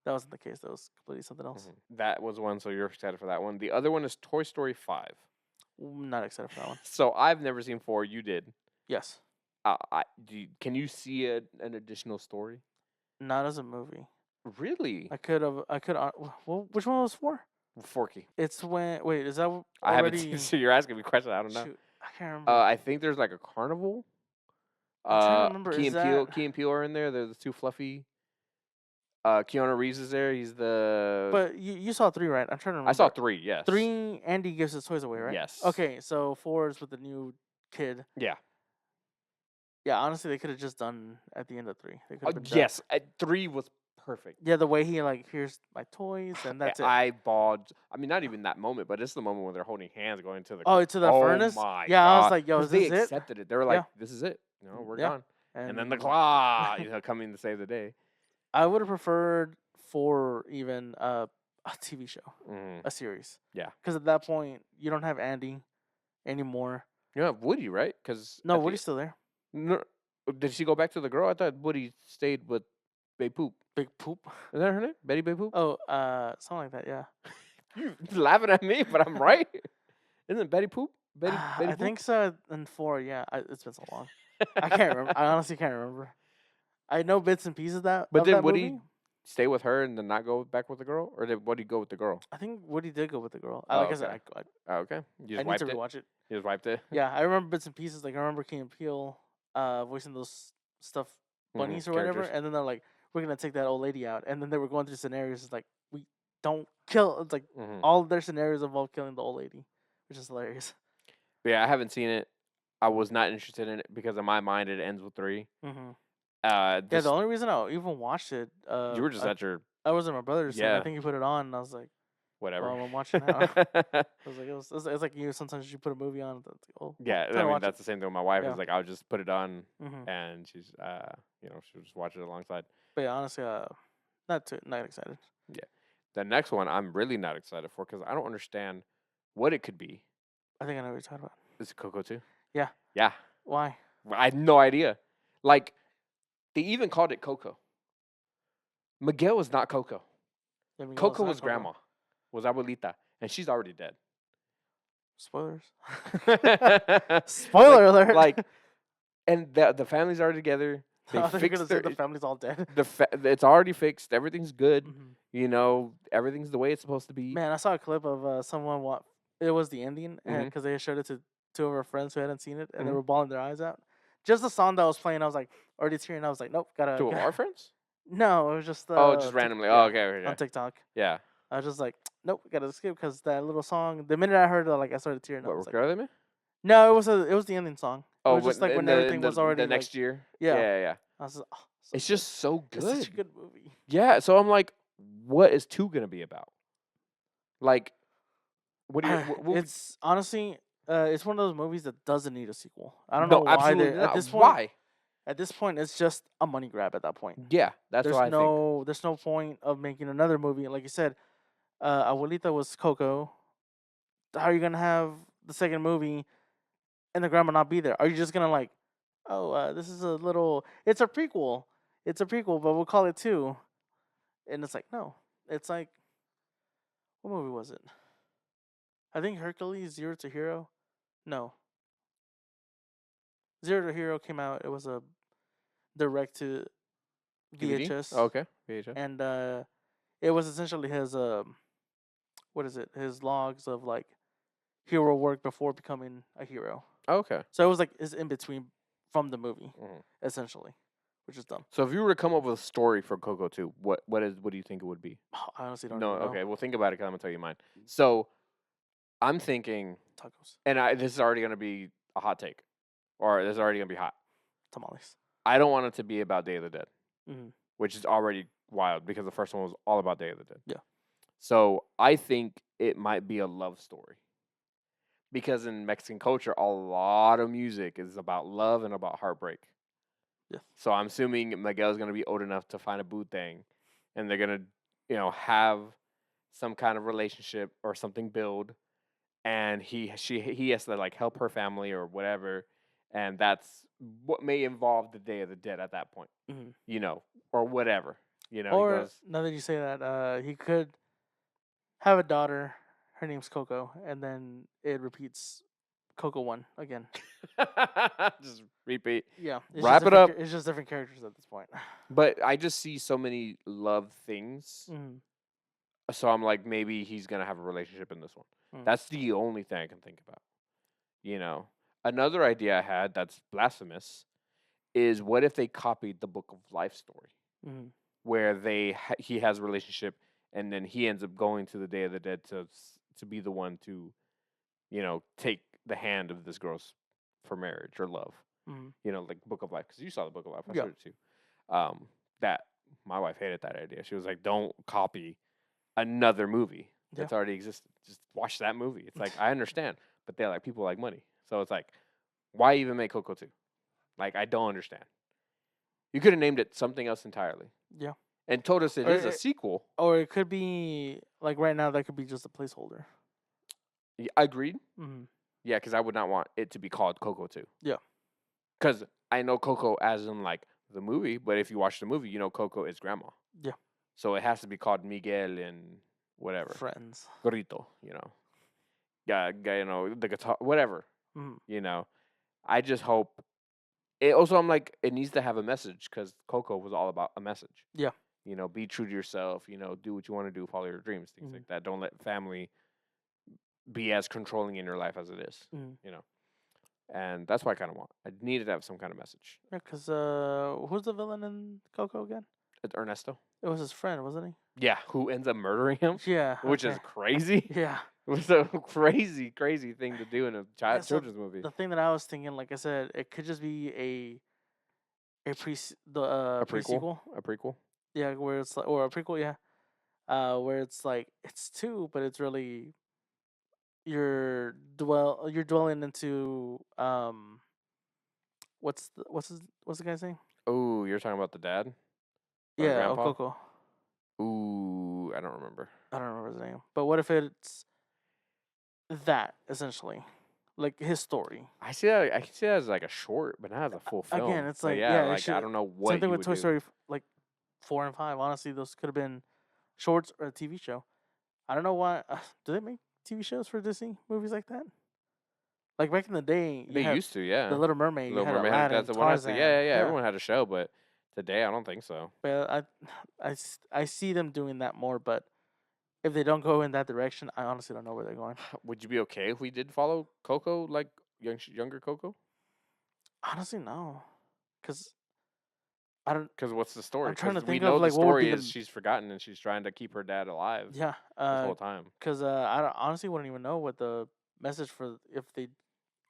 that wasn't the case. That was completely something else. That was one, so you're excited for that one. The other one is Toy Story 5. I'm not excited for that one. So I've never seen 4. You did. Yes, Can you see an additional story? not as a movie. Really? I could. Well, which one was 4? Forky. It's when. Wait, is that I haven't seen. already? So you're asking me questions. I don't know. Shoot, I can't remember. I think there's like a carnival. I'm trying to remember. Key Is and Peele, that? Key and Peele are in there. They're the two fluffy. Keanu Reeves is there. He's the. But you saw 3, right? I'm trying to remember. I saw 3. Yes. 3. Andy gives his toys away, right? Yes. Okay, so 4 is with the new kid. Yeah. Yeah, honestly, they could have just done at the end of 3. They could have been done. Yes. 3 was perfect. Yeah, the way he like, here's my toys, and that's it. I bawled. I mean, not even that moment, but it's the moment when they're holding hands going to the. Oh, to the furnace. My Yeah, I was God. like, yo, 'Cause is they this it? accepted it. They were like, Yeah. "This is it. You know, we're Yeah. gone." And then the claw, coming to save the day. I would have preferred 4 even a TV show, Mm. a series. Yeah. Because at that point, you don't have Andy anymore. You have Woody, right? Because No, Woody's still there. No, did she go back to the girl? I thought Woody stayed with Bay Poop. Big Poop. Is that her name? Betty Bay Poop? Oh, something like that. Yeah. You laughing at me, but I'm right. Isn't it Betty Poop? Betty I Poop? think so. In 4, yeah. It's been so long. I can't remember. I honestly can't remember. I know bits and pieces But of then that Woody movie. stay with her and then not go back with the girl, or did Woody go with the girl? I think Woody did go with the girl. Oh, Like I said, okay. I Oh, okay, you I just need to wiped it. rewatch it. You just wiped it. Yeah, I remember bits and pieces. Like I remember Key and Peele voicing those stuff bunnies or whatever, characters. and then they're like, "We're gonna take that old lady out," and then they were going through scenarios. It's like we don't kill. It's like Mhm. all of their scenarios involve killing the old lady, which is hilarious. But yeah, I haven't seen it. I was not interested in it because in my mind it ends with 3. Mm-hmm. Yeah, This, the only reason I even watched it, you were just at your I was at my brother's. And I Yeah. think he put it on, and I was like, whatever. "Well, I'm watching now." I was like, it's like you. Sometimes you put a movie on. It's like, oh, Yeah, time I to mean watch that's the same thing with my wife. Yeah. Is like I'll just put it on, Mm-hmm. and she's she'll just watch it alongside. But yeah, honestly, not excited. The next one I'm really not excited for because I don't understand what it could be. I think I know what you're talking about. Is it Coco 2? Yeah. Yeah. Why? I have no idea. Like they even called it Coco. Miguel was not Coco. Yeah, Miguel, it's Coco not was grandma. Was abuelita, and she's already dead. Spoilers. Like- Spoiler alert. Like, and the families are together. They I thought you were fixed gonna say their, the family's all dead. it's already fixed. Everything's good. Mhm. You know, everything's the way it's supposed to be. Man, I saw a clip of someone. It was the ending Mhm. because they showed it to 2 of our friends who hadn't seen it, and they Mhm. were bawling their eyes out. Just the song that was playing, I was like already tearing. I was like, nope, gotta. Two of our friends? No, it was just. Just randomly. yeah, Oh, okay. on TikTok. Yeah. I was just like, nope, gotta skip because that little song. The minute I heard it, like I started tearing. I What, was like, Regardless? no, it was the ending song. Oh, it was just like when everything was already the next like, year. yeah. Yeah. I was just, oh, so It's good. just so It's such a good. good movie. Yeah. So I'm like, what is 2 gonna be about? Like, what do you? What, It's honestly, it's one of those movies that doesn't need a sequel. I don't no, know why. absolutely not. At this point, Why? At this point, it's just a money grab. At that point, Yeah, that's what I think. there's no point of making another movie. Like you said, Abuelita was Coco. How are you gonna have the second movie and the grandma not be there? Are you just gonna like, oh, this is a little, it's a prequel. It's a prequel, but we'll call it 2. And it's like, no. It's like, what movie was it? I think Hercules, Zero to Hero. No. Zero to Hero came out. It was a direct to DVD? VHS. Oh, okay. VHS. And it was essentially his what is it? His logs of like hero work before becoming a hero. Oh, okay. So it was like his in between from the movie, Mhm. essentially, which is dumb. So if you were to come up with a story for Coco 2, what do you think it would be? I honestly don't No, even know. okay. Well, think about it because I'm gonna tell you mine. So I'm thinking, Tacos, and this is already gonna be a hot take, or this is already gonna be hot. tamales. I don't want it to be about Day of the Dead, Mhm. which is already wild because the first one was all about Day of the Dead. Yeah. So I think it might be a love story. Because in Mexican culture, a lot of music is about love and about heartbreak. Yeah. So I'm assuming Miguel's gonna be old enough to find a boo thing, and they're gonna, have some kind of relationship or something build, and he has to like help her family or whatever, and that's what may involve the Day of the Dead at that point, Mhm. Or whatever, he Or goes, now that you say that, he could have a daughter. Her name's Coco, and then it repeats Coco 1 again. Just repeat. Yeah, it's Wrap just it up. It's just different characters at this point. But I just see so many love things. Mm, So I'm like, maybe he's gonna have a relationship in this one. mm. That's the only thing I can think about. You know, another idea I had that's blasphemous is what if they copied the Book of Life story, Mm. where he has a relationship and then he ends up going to the Day of the Dead to be the one to, take the hand of this girl for marriage or love. Mm. Like Book of Life, because you saw the Book of Life. I Yeah. showed it too. That my wife hated that idea. She was like, "Don't copy another movie Yeah. that's already existed. Just watch that movie." It's like I understand, but they're like people like money, so it's like, why even make Coco 2? Like I don't understand. You could have named it something else entirely. Yeah. And told us it Or is a sequel. Or it could be like right now that could be just a placeholder. Yeah, agreed. Mm. Yeah, because I would not want it to be called Coco 2. Yeah. Because I know Coco as in like the movie, but if you watch the movie, you know Coco is grandma. Yeah. So it has to be called Miguel and whatever. Friends. Gorrito, Yeah, the guitar, whatever. Mm. I just hope. I'm like, it needs to have a message because Coco was all about a message. Yeah. Be true to yourself. Do what you want to do, follow your dreams, things like that. Don't let family be as controlling in your life as it is. Mm. And that's what I kind of want. I needed to have some kind of message. Yeah, because who's the villain in Coco again? It's Ernesto. It was his friend, wasn't Yeah, who ends up murdering him, he? Yeah. which is okay. crazy. Yeah. It was a crazy, crazy thing to do in a Yeah, so children's movie. The thing that I was thinking, like I said, it could just be a A prequel. pre-sequel. A prequel. Yeah, where it's like, or a prequel, yeah. Where it's like it's two, but it's really you're dwelling into what's the guy's name? Oh, you're talking about the dad? Or Yeah, grandpa? Coco. Ooh, I don't remember. I don't remember his name. But what if it's that essentially, like his story? I see that. I can see that as like a short, but not as a full film. Again, it's But like yeah, it like I should- don't know what Same thing you with would Toy do. Story, like 4 and 5. Honestly, those could have been shorts or a TV show. I don't know why. Do they make TV shows for Disney movies like that? Like back in the day, you They had used to, yeah. The Little Mermaid. You Little had Mermaid. Aladdin, That's the one. Tarzan. Yeah. Everyone had a show, but today I don't think so. But I see them doing that more. But if they don't go in that direction, I honestly don't know where they're going. Would you be okay if we did follow Coco, like younger Coco? Honestly, no, because I don't. Because what's the story? I'm trying to 'Cause we think know of like the what would story be is she's forgotten and she's trying to keep her dad alive yeah. this whole time. Because honestly wouldn't even know what the message for if they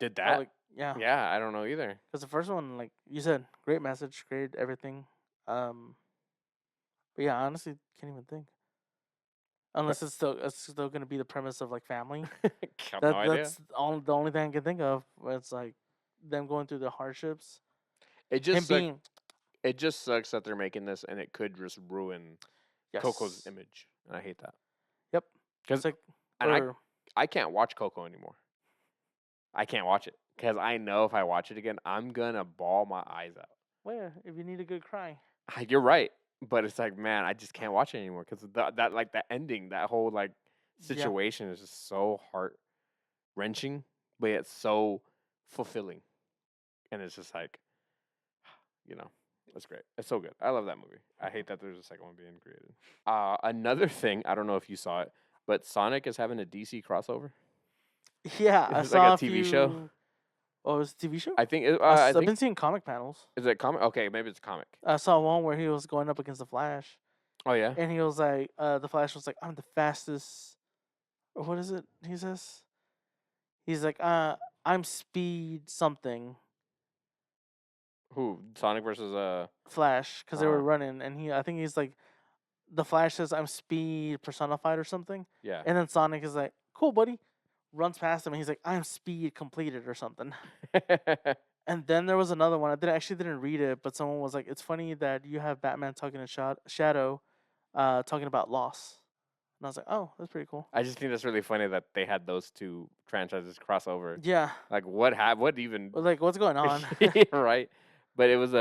Did oh, that? like, yeah. Yeah, I don't know either. Because the first one, like you said, great message, great everything. But yeah, honestly, can't even think. Unless it's still gonna be the premise of like family. Got no idea. That's the only thing I can think of. Where it's like them going through the hardships. It Him just being it just sucks that they're making this and it could just ruin Coco's yes. image, and I hate that. Yep. Because It's like and I can't watch Coco anymore. I can't watch it because I know if I watch it again, I'm gonna bawl my eyes out. where if you need a good cry. You're right, but it's like, man, I just can't watch it anymore because that like that ending, that whole like Yeah. situation is just so heart wrenching, but yet so fulfilling, and it's just like, it's great. It's so good. I love that movie. I hate that there's a second one being created. Another thing, I don't know if you saw it, but Sonic is having a DC crossover. Yeah, I Is it saw like a TV show? few- Oh, it's a TV show. I think. I've I think been seeing comic panels. is it comic? Okay, maybe it's a comic. I saw one where he was going up against the Flash, Oh yeah. and he was like, the Flash was like, "I'm the fastest." Or what is it? He says, he's like, "I'm speed something." Who? Sonic versus Flash, because they were Uh-huh. running, and I think he's like, the Flash says, "I'm speed personified" or something, Yeah. and then Sonic is like, "Cool, buddy," runs past him, and he's like, "I'm speed completed" or something. And then there was another one. I actually didn't read it, but someone was like, "It's funny that you have Batman talking to Shadow, talking about loss." And I was like, "Oh, that's pretty cool." I just think that's really funny that they had those two franchises cross over. Yeah, Like, what even? but like, what's going on? Right. But it was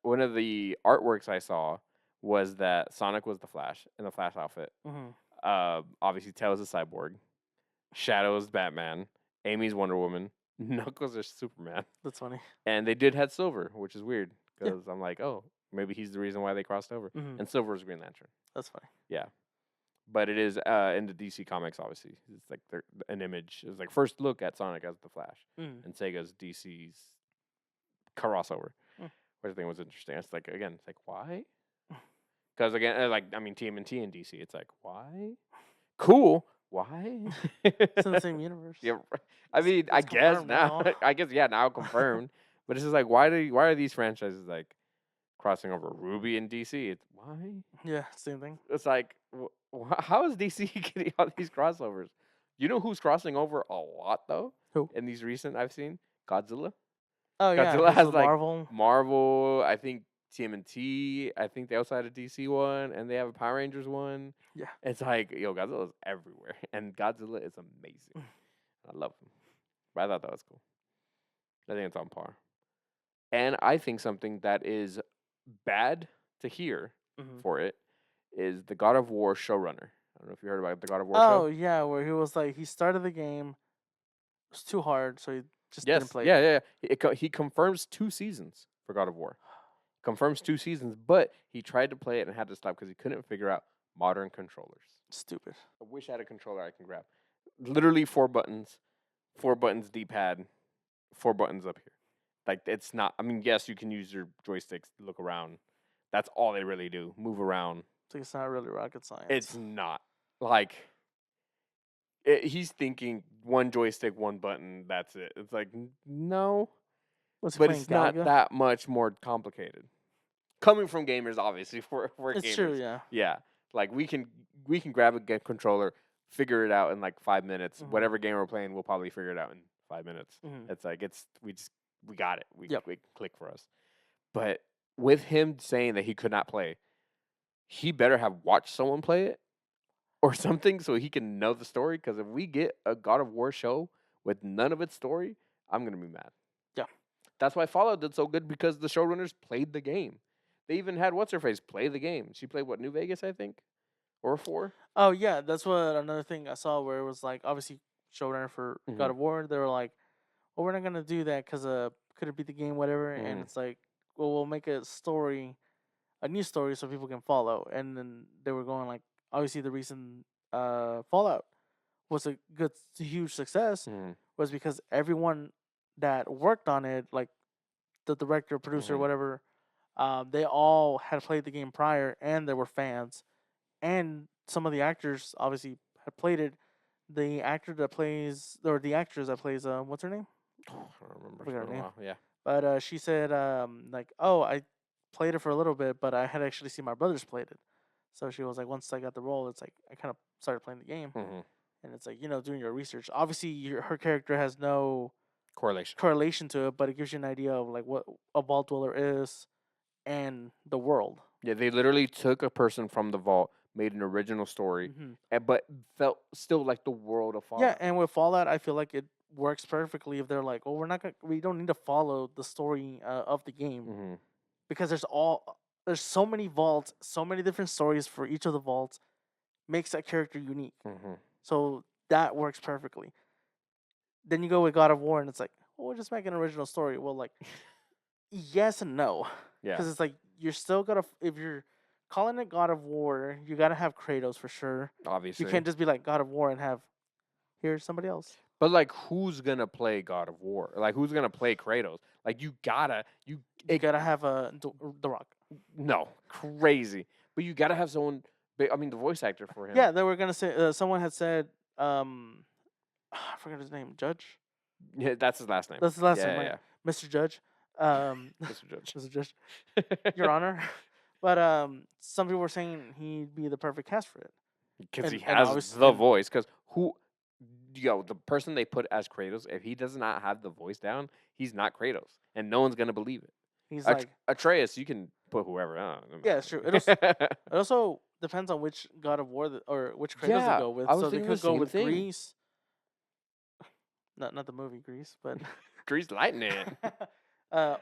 one of the artworks I saw was that Sonic was the Flash in the Flash outfit. Mhm. Obviously Tails is Cyborg, Shadow is Batman, Amy's Wonder Woman, Knuckles is Superman, That's funny. and they did have Silver, which is weird Yeah. because I'm like, oh, maybe he's the reason why they crossed over. Mhm. And Silver is Green Lantern. That's funny. Yeah, but it is in the DC comics. Obviously, it's like an image. It's like first look at Sonic as the Flash, Mm. and Sega's DC's crossover, Mm. which I think was interesting. It's like again, it's like why? Because again, like I mean, TMNT and DC, it's like why? Cool. Why? It's in the same universe. Yeah, I It's- mean, I it's guess confirmed now. now. I guess yeah, now confirmed. But it's just like, why are these franchises like crossing over Ruby and DC? It's why? Yeah, same thing. It's like, how is DC getting all these crossovers? You know who's crossing over a lot though? Who? In these recent I've seen Godzilla. Oh yeah, Godzilla he's has with like Marvel. Marvel. I think TMNT. I think they also had a DC one, and they have a Power Rangers one. Yeah. It's like, yo, Godzilla's everywhere, and Godzilla is amazing. I love him. But I thought that was cool. I think it's on par. And I think something that is bad to hear Mhm. for it is the God of War showrunner. I don't know if you heard about the God of War Oh show. yeah, where he was like he started the game. It was too hard, so he just Yes, didn't play. yeah. He confirms 2 seasons for God of War. Confirms 2 seasons, but he tried to play it and had to stop because he couldn't figure out modern controllers. Stupid. I wish I had a controller I can grab. Literally 4 buttons D-pad, 4 buttons up here. Like it's not. I mean, yes, you can use your joysticks to look around. That's all they really do. Move around. So it's not really rocket science. It's not like he's thinking 1 joystick, 1 button. That's it. It's like no, Was he but playing it's not Galaga? that much more complicated. Coming from gamers, obviously, we're It's gamers. true, yeah. Yeah, like we can grab a controller, figure it out in like 5 minutes. Mhm. Whatever game we're playing, we'll probably figure it out in 5 minutes. Mhm. It's like we got it. Yep. We click for us. But with him saying that he could not play, he better have watched someone play it or something so he can know the story. Because if we get a God of War show with none of its story, I'm gonna be mad. Yeah. That's why Fallout did so good because the showrunners played the game. They even had what's her face play the game. She played what, New Vegas, I think, or 4. Oh yeah, that's what another thing I saw where it was like obviously showrunner for Mhm. God of War. They were like, well, we're not gonna do that because could it be the game, whatever? And Mhm. it's like, well, we'll make a story, a new story, so people can follow. And then they were going like, obviously the reason Fallout was a good, huge success Mhm. was because everyone that worked on it, like the director, producer, Mhm. whatever, they all had played the game prior and they were fans. And some of the actors obviously had played it. The actor that plays, or the actress that plays, what's her name? I don't remember. I forgot her It's been a name. while. Yeah. But she said, like, oh, I played it for a little bit, but I had actually seen my brothers played it. So she was like, once I got the role, it's like I kind of started playing the game, Mhm. and it's like doing your research. Obviously, her character has no Correlation. correlation to it, but it gives you an idea of like what a vault dweller is and the world. Yeah, they literally took a person from the vault, made an original story, Mhm. but felt still like the world of Fallout. Yeah, and with Fallout, I feel like it works perfectly if they're like, well, we don't need to follow the story of the game Mhm. because there's so many vaults, so many different stories for each of the vaults, makes that character unique. Mhm. So that works perfectly. Then you go with God of War, and it's like, well, we'll just make an original story. Well, like, yes and no, Yeah. because it's like you're still gonna if you're calling it God of War, you gotta have Kratos for sure. Obviously. You can't just be like God of War and have here's somebody else. But like, who's gonna play God of War? Like, who's gonna play Kratos? Like, you You gotta have the Rock. no crazy. But you gotta have someone. I mean, the voice actor for him. Yeah, they were gonna say someone had said I forgot his name, Judge. Yeah, that's his last name. That's his last yeah, name, right? yeah, Mr. Judge. Mr. Judge. Mr. Judge, Your Honor. But some people were saying he'd be the perfect cast for it. Because he And has obviously- the voice. Because the person they put as Kratos, if he does not have the voice down, he's not Kratos, and no one's gonna believe it. He's like, Atreus, you can put whoever. yeah, it's true. It also depends on which God of War or which Kratos Yeah, they go with. I was So they thinking the could go same with thing. Grease. Not the movie Grease, but Grease Lightning,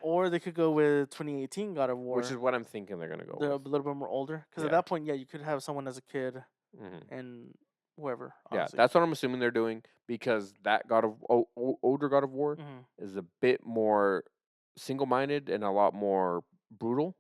or they could go with 2018 God of War. which is what I'm thinking they're gonna go They're a with. little bit more older. Because at Yeah. that point, yeah, you could have someone as a kid Mhm. and whoever. Yeah, Honestly. that's what I'm assuming they're doing because that older God of War Mhm. is a bit more single-minded and a lot more brutal.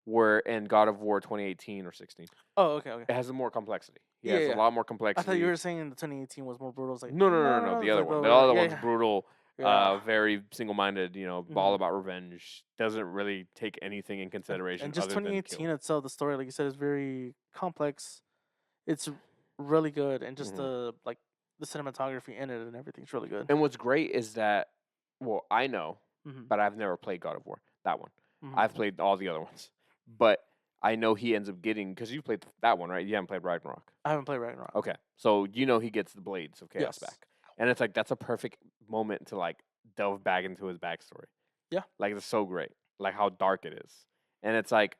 Where in God of War 2018 or 16, Oh, okay, okay. it has more complexity. He Yeah, has a yeah. lot more I thought you complexity. were saying the 2018 was more brutal. I was like, No, no, no, no, no, no, no. no. The It's other like one. The other yeah, one's yeah, brutal. yeah. Very single-minded. All Mhm. about revenge. Doesn't really take anything in consideration And just other than 2018 kill. itself, the story, like you said, is very complex. It's really good, and just Mhm. the like the cinematography in it and everything's really good. And what's great is that, well, I know, Mhm. but I've never played God of War. That one. Mhm. I've played all the other ones, but I know he ends up getting because you played that one, right? You haven't played Ragnarok. I haven't played Ragnarok. Okay, so he gets the blades of chaos Yes. back, and it's like that's a perfect moment to like delve back into his backstory. Yeah. Like it's so great, like how dark it is, and it's like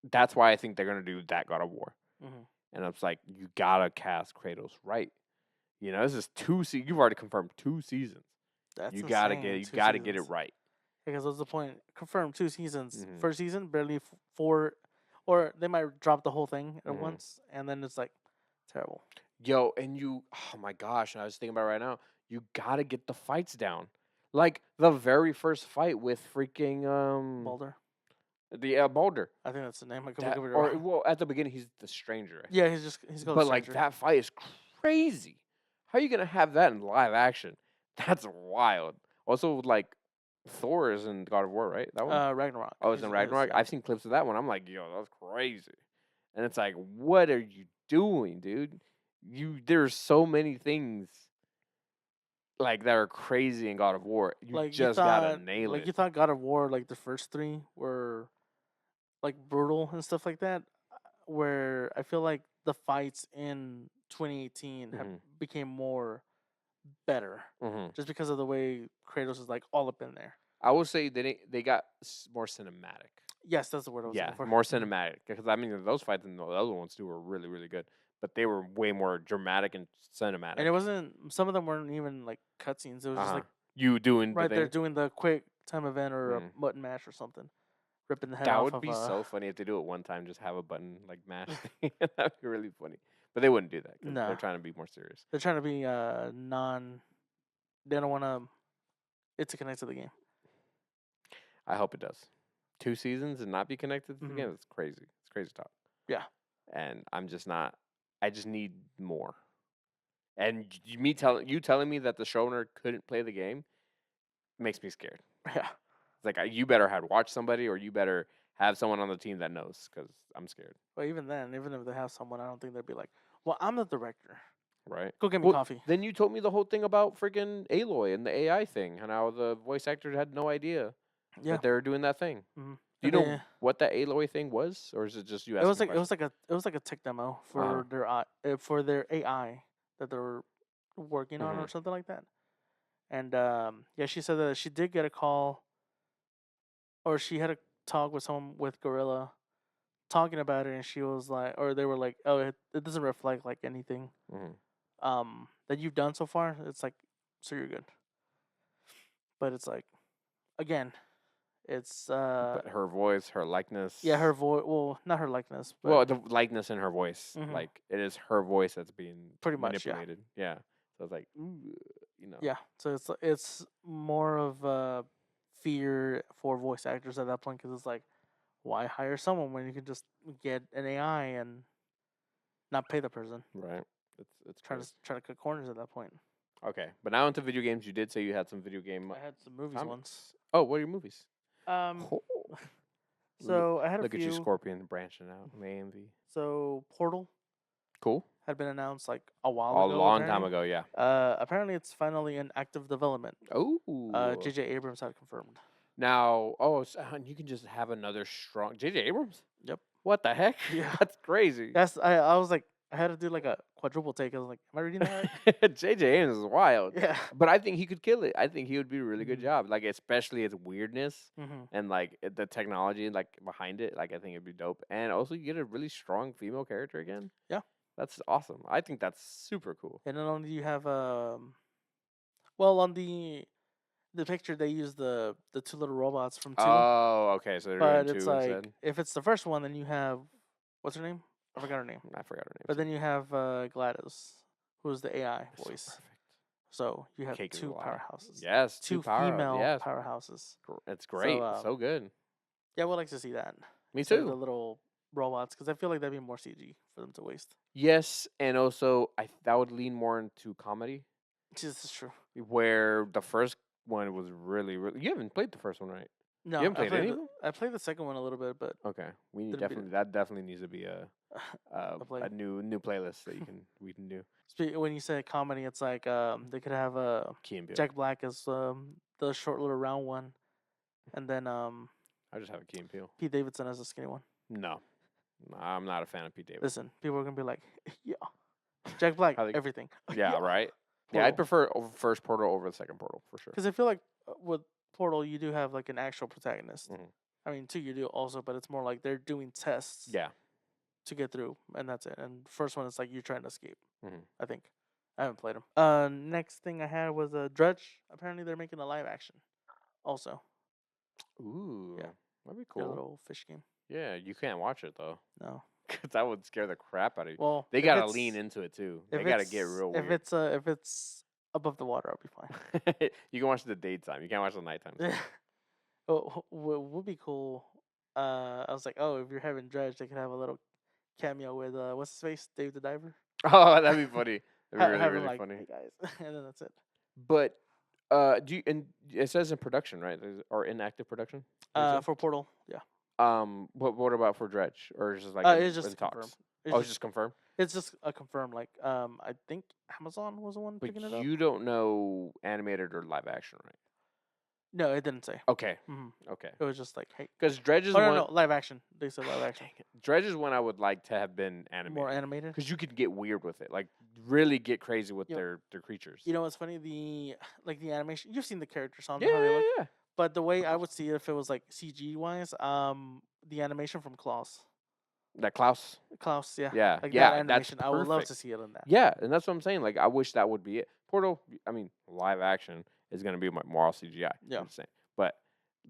that's why I think they're gonna do that God of War, Mhm. and it's like you gotta cast Kratos right. This is you've already confirmed 2 seasons. That's You gotta get insane. you 2 gotta get it seasons. right. Because that's the point. Confirmed 2 seasons. Mhm. First season barely 4, or they might drop the whole thing at Mhm. once, and then it's like terrible. Yo, and oh my gosh, I was thinking about it right now. You gotta get the fights down. Like the very first fight with freaking Baldur. the Baldur. I think that's the name. I could look That up it or wrong. well, at the beginning he's the stranger, I Yeah, think. he's called a But like stranger. that fight is crazy. How are you gonna have that in live action? That's wild. Also, like Thor is in God of War, right? That one. Ragnarok. Oh, it's in Ragnarok. Yeah. I've seen clips of that one. I'm like, yo, that's crazy. And it's like, what are you doing, dude? There's so many things like that are crazy in God of War. You Like just gotta nail it. you thought God of War, like the first 3 were like brutal and stuff like that. Where I feel like the fights in 2018 have Mhm. became more better, Mhm. just because of the way Kratos is like all up in there. I would say they got more cinematic. Yes, that's the word I was Yeah, looking for. more Mhm. cinematic. Because I mean, those fights and the other ones too were really, really good. But they were way more dramatic and cinematic. And it wasn't. Some of them weren't even like cutscenes. It was just Uh-huh. like You doing the right there thing? doing the quick time event or a Mm. button mash or something, ripping the head That off would of be a. so funny if they do it one time, just have a button like mash thing. That'd be really funny. But they wouldn't do that because they're No, trying to be more serious. they're trying to be non. They don't want it to connect to the game. I hope it does. 2 seasons and not be connected to the Mhm. game. It's crazy. It's crazy talk. Yeah. And I'm just not. I just need more. And you telling me that the showrunner couldn't play the game makes me scared. Yeah. It's like you better have watch somebody, or you better have someone on the team that knows, because I'm scared. But even then, even if they have someone, I don't think they'd be like, "Well, I'm the director. Right. Go get me Well, coffee." then you told me the whole thing about freaking Aloy and the AI thing, and how the voice actor had no idea Yeah. that they were doing that thing. Mm-hmm. Do you know what that Aloy thing was, or is it just you It was asking like questions? it was like a tech demo Uh-huh. for their AI that they were working on or Mhm. something like that. And yeah, she said that she did get a call, or she had a talk with someone with Gorilla talking about it, and she was like, or they were like, "Oh, it doesn't reflect like anything Mhm. that you've done so far." It's like, so you're good. But it's like, again, it's But her voice, her likeness. yeah, her voice. Well, not her likeness, but Well, the likeness in her voice, Mhm. like it is her voice that's being pretty much, yeah. manipulated. Yeah. So it's like, ooh. Yeah, so it's more of a fear for voice actors at that point, because it's like, why hire someone when you can just get an AI and not pay the person? Right. It's Trying crazy. to try to cut corners at that point. Okay, but now into video games. You did say you had some video game I had some movies once. comments. Oh, what are your movies? Um, Oh, so I had a look at you, few. Scorpion, branching out. AMV. So Portal Cool. had been announced like a while A ago. long time Apparently. ago, yeah. Apparently it's finally in active development. Oh. J.J. Abrams had confirmed. Now, you can just have another strong J.J. Abrams. Yep. What the heck? Yeah. That's crazy. I was like, I had to do like a quadruple take. I was like, am I reading that right? J.J. Abrams is wild. Yeah. But I think he could kill it. I think he would be a really good Mhm. job. Like, especially its weirdness Mm-hmm. and like the technology like behind it. Like, I think it'd be dope. And also, you get a really strong female character again. Yeah. That's awesome. I think that's super cool. And not only do you have well, on the picture they use the 2 little robots from 2, Oh, okay. So they're doing but it's two like instead. if it's the first one, then you have what's her name? I forgot her name. I forgot her name. But too. then you have GLaDOS, who's the AI So voice. perfect. So you have Cake is a two lie. powerhouses. Yes, Two power. female Yes, powerhouses. it's great. So So good. yeah, I would like to see that. Me Instead of the too. little robots, because I feel like that'd be more CG for them to waste. Yes, and also that would lean more into comedy, This is true. where the first one was really, really. You haven't played the first one, right? No, You haven't played any of the, them. I played the second one a little bit, but Okay, we need Didn't beat it. that definitely needs to be play. a new playlist that we can do. When you say comedy, it's like they could have Key and Peele. Jack Black as the short little round one, and then I just have a Key and Peele. Pete Davidson as the skinny one. No, I'm not a fan of Pete Davidson. Listen, people are gonna be like, yeah, Jack Black, everything. Yeah, right. Yeah, I'd Portal. prefer first Portal over the second Portal for sure. Because I feel like with Portal, you do have like an actual protagonist. Mhm. I mean, 2 you do also, but it's more like they're doing tests Yeah. to get through, and that's it. And first one is like you're trying to escape. Mhm. I think. I haven't played them. Next thing I had was Dredge. Apparently, they're making a live action. Also, Ooh. Yeah. That'd be their cool. little fish game. Yeah, you can't watch it though, No. because that would scare the crap out of you. Well, They if gotta it's- lean into it too. if They gotta get it's- real If weird. it's above the water, I'll be fine. You can watch the daytime. You can't watch the nighttime. stuff. What would be cool? I was like, oh, if you're having Dredge, they could have a little cameo with what's his face, Dave the Diver. Oh, that'd be funny. That'd be Have really him really like, funny. hey guys, and then that's it. But do you and it says in production, right? Or in active production? What it says? For Portal, yeah. What about for Dredge? Or is it just like It's just in confirmed. talks? It's Oh, it's just confirmed. It's just a confirm. Like, I think Amazon was the one But picking it up. you don't know animated or live action, right? No, it didn't say. Okay, hmm okay. It was just like, hey. Because Dredge is Oh one. no, live action. They said live action. Dang it. Dredge is one I would like to have been animated. More animated. Because you could get weird with it, like really get crazy with Yep. their creatures. You know what's funny? The animation. You've seen the characters on yeah, how they look. yeah. But the way I would see it if it was like CG wise, the animation from Klaus. That Klaus. Yeah. Yeah, Like yeah. that animation. That's I would love perfect. to see it in that. Yeah, and that's what I'm saying. Like, I wish that would be it. Portal, I mean, live action is going to be more all CGI. Yeah. I'm just saying. But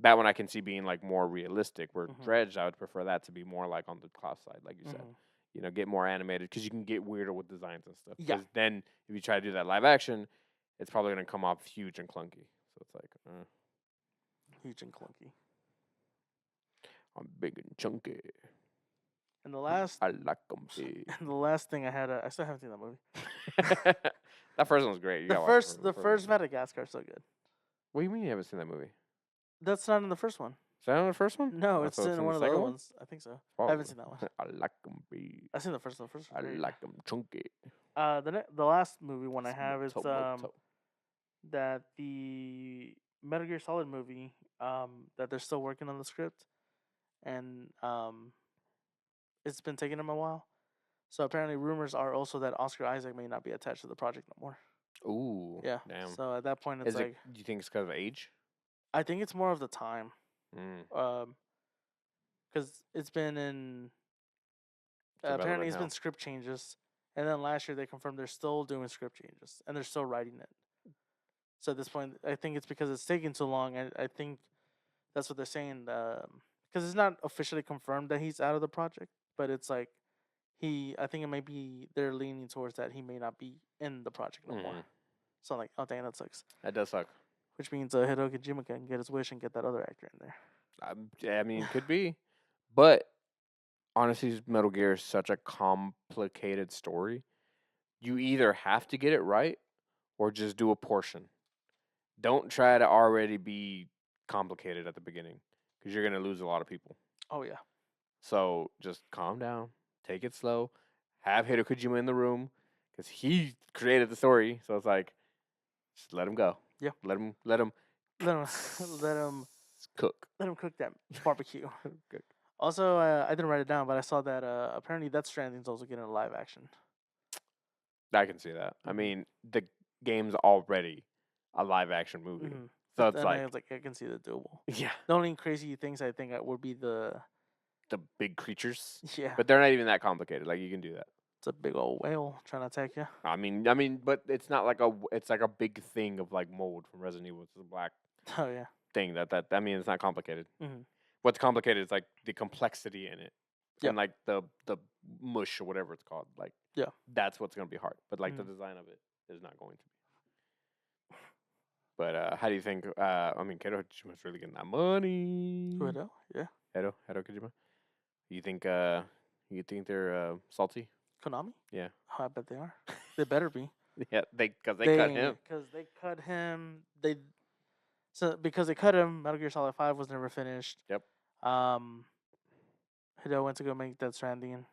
that one I can see being like more realistic. Where Mhm. Dredge, I would prefer that to be more like on the Klaus side, like you said. Mhm. You know, get more animated because you can get weirder with designs and stuff. Yeah. 'Cause then if you try to do that live action, it's probably going to come off huge and clunky. So it's like, Huge and clunky. I'm big and chunky. And the last, I like 'em big. and the last thing I had, I still haven't seen that movie. That first one was great. You The gotta watch the first one. Madagascar is so good. What do you mean you haven't seen that movie? That's not in the first one. Is that on the first one? No, Oh, it's so in one of the second other one? ones. I think so. Oh, I haven't seen that one. I like 'em big. I've seen the first one. The first I one's great. like 'em chunky. The last movie one I have is Moto. that the Metal Gear Solid movie that they're still working on the script, and it's been taking them a while. So apparently, rumors are also that Oscar Isaac may not be attached to the project no more. Ooh. Yeah. Damn. So at that point, it's Is like it? Do you think it's because of age? I think it's more of the time, Mm. because it's been in. Development Apparently, it's hell. been script changes, and then last year they confirmed they're still doing script changes and they're still writing it. So at this point, I think it's because it's taking too long. I think that's what they're saying. Because it's not officially confirmed that he's out of the project, but it's like I think it might be they're leaning towards that he may not be in the project no more. Mhm. So I'm like, oh dang, that sucks. That does suck. Which means Hideo Kojima can get his wish and get that other actor in there. I mean, it could be, but honestly, Metal Gear is such a complicated story. You either have to get it right or just do a portion. Don't try to already be complicated at the beginning because you're gonna lose a lot of people. Oh yeah. So just calm down, take it slow, have Hideo Kojima in the room because he created the story. So it's like, just let him go. Yeah. Let him Let him cook. let him cook that barbecue. Cook. Also, I didn't write it down, but I saw that apparently Death Stranding's also getting a live action. I can see that. I Mhm. mean, the game's already a live action movie, Mhm. so it's And like, I was like, I can see the doable. yeah, The only crazy things I think would be the big creatures, yeah, but they're not even that complicated. Like you can do that. it's a big old whale trying to attack you. I mean, but it's not like it's like a big thing of like mold from Resident Evil. It's a black Oh yeah. thing that I mean, it's not complicated. Mhm. What's complicated is like the complexity in it Yeah. and like the mush or whatever it's called. Like Yeah. that's what's gonna be hard. But like the Mhm. design of it is not going to be. But how do you think? I mean, Hideo Kojima's really getting that money. Widow, yeah. Hideo Kojima. You think they're salty? Konami? Yeah. Oh, I bet they are. They better be. Yeah, because they cut him. Because they cut him. Because they cut him, Metal Gear Solid 5 was never finished. Yep. Hideo went to go make Death Stranding.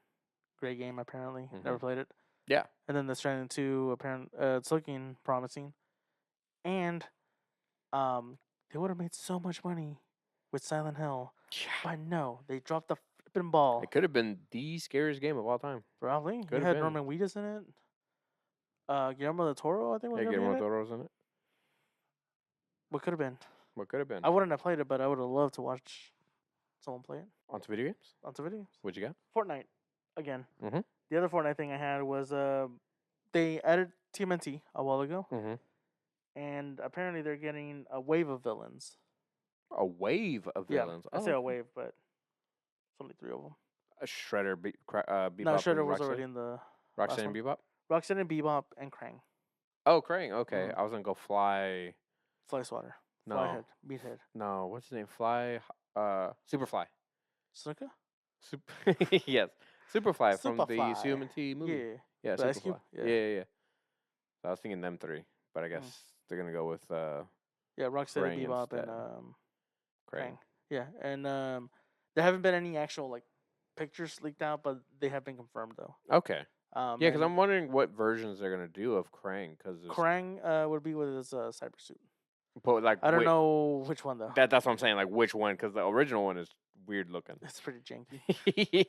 Great game, apparently. Never Mhm. played it. Yeah. And then Death Stranding 2, it's looking promising. And they would have made so much money with Silent Hill. Yeah. But no, they dropped the flipping ball. It could have been the scariest game of all time. Probably. You Could have had been. Norman Reedus in it. Guillermo del Toro, I think, was Yeah, going to be Guillermo in del it. Toro's in it. What could have been? What could have been? I wouldn't have played it, but I would have loved to watch someone play it Onto video games? on some videos. What'd you got? Fortnite, again. Mhm. The other Fortnite thing I had was they added TMNT a while ago, Mhm. and apparently they're getting a wave of villains. A wave of villains. I say a okay. wave, but it's only 3 of them. A Shredder, Bebop, No, Shredder and was Rocksteady? already in the Rocksteady last and Bebop. Rocksteady and Bebop and Krang. Oh, Krang. Okay, Mhm. I was gonna go Fly. Fly Swatter. No, Flyhead. Meathead. no. What's his name? Fly. Superfly. Snuka? Super. Yes, Superfly from the Superfly. CMT movie. Yeah. Yeah, The Ice Superfly. Cube? Yeah. Yeah. Yeah, So I was thinking them three, but I guess they're gonna go with Yeah, Rocksteady, Krang Bebop, instead. and Krang. Krang. Yeah, and there haven't been any actual like pictures leaked out, but they have been confirmed though. Okay. Yeah, because and I'm wondering what versions they're gonna do of Krang. Because Krang would be with his cyber suit. but like I don't wait, know which one though. That's what I'm saying. Like which one? Because the original one is weird looking. It's pretty janky.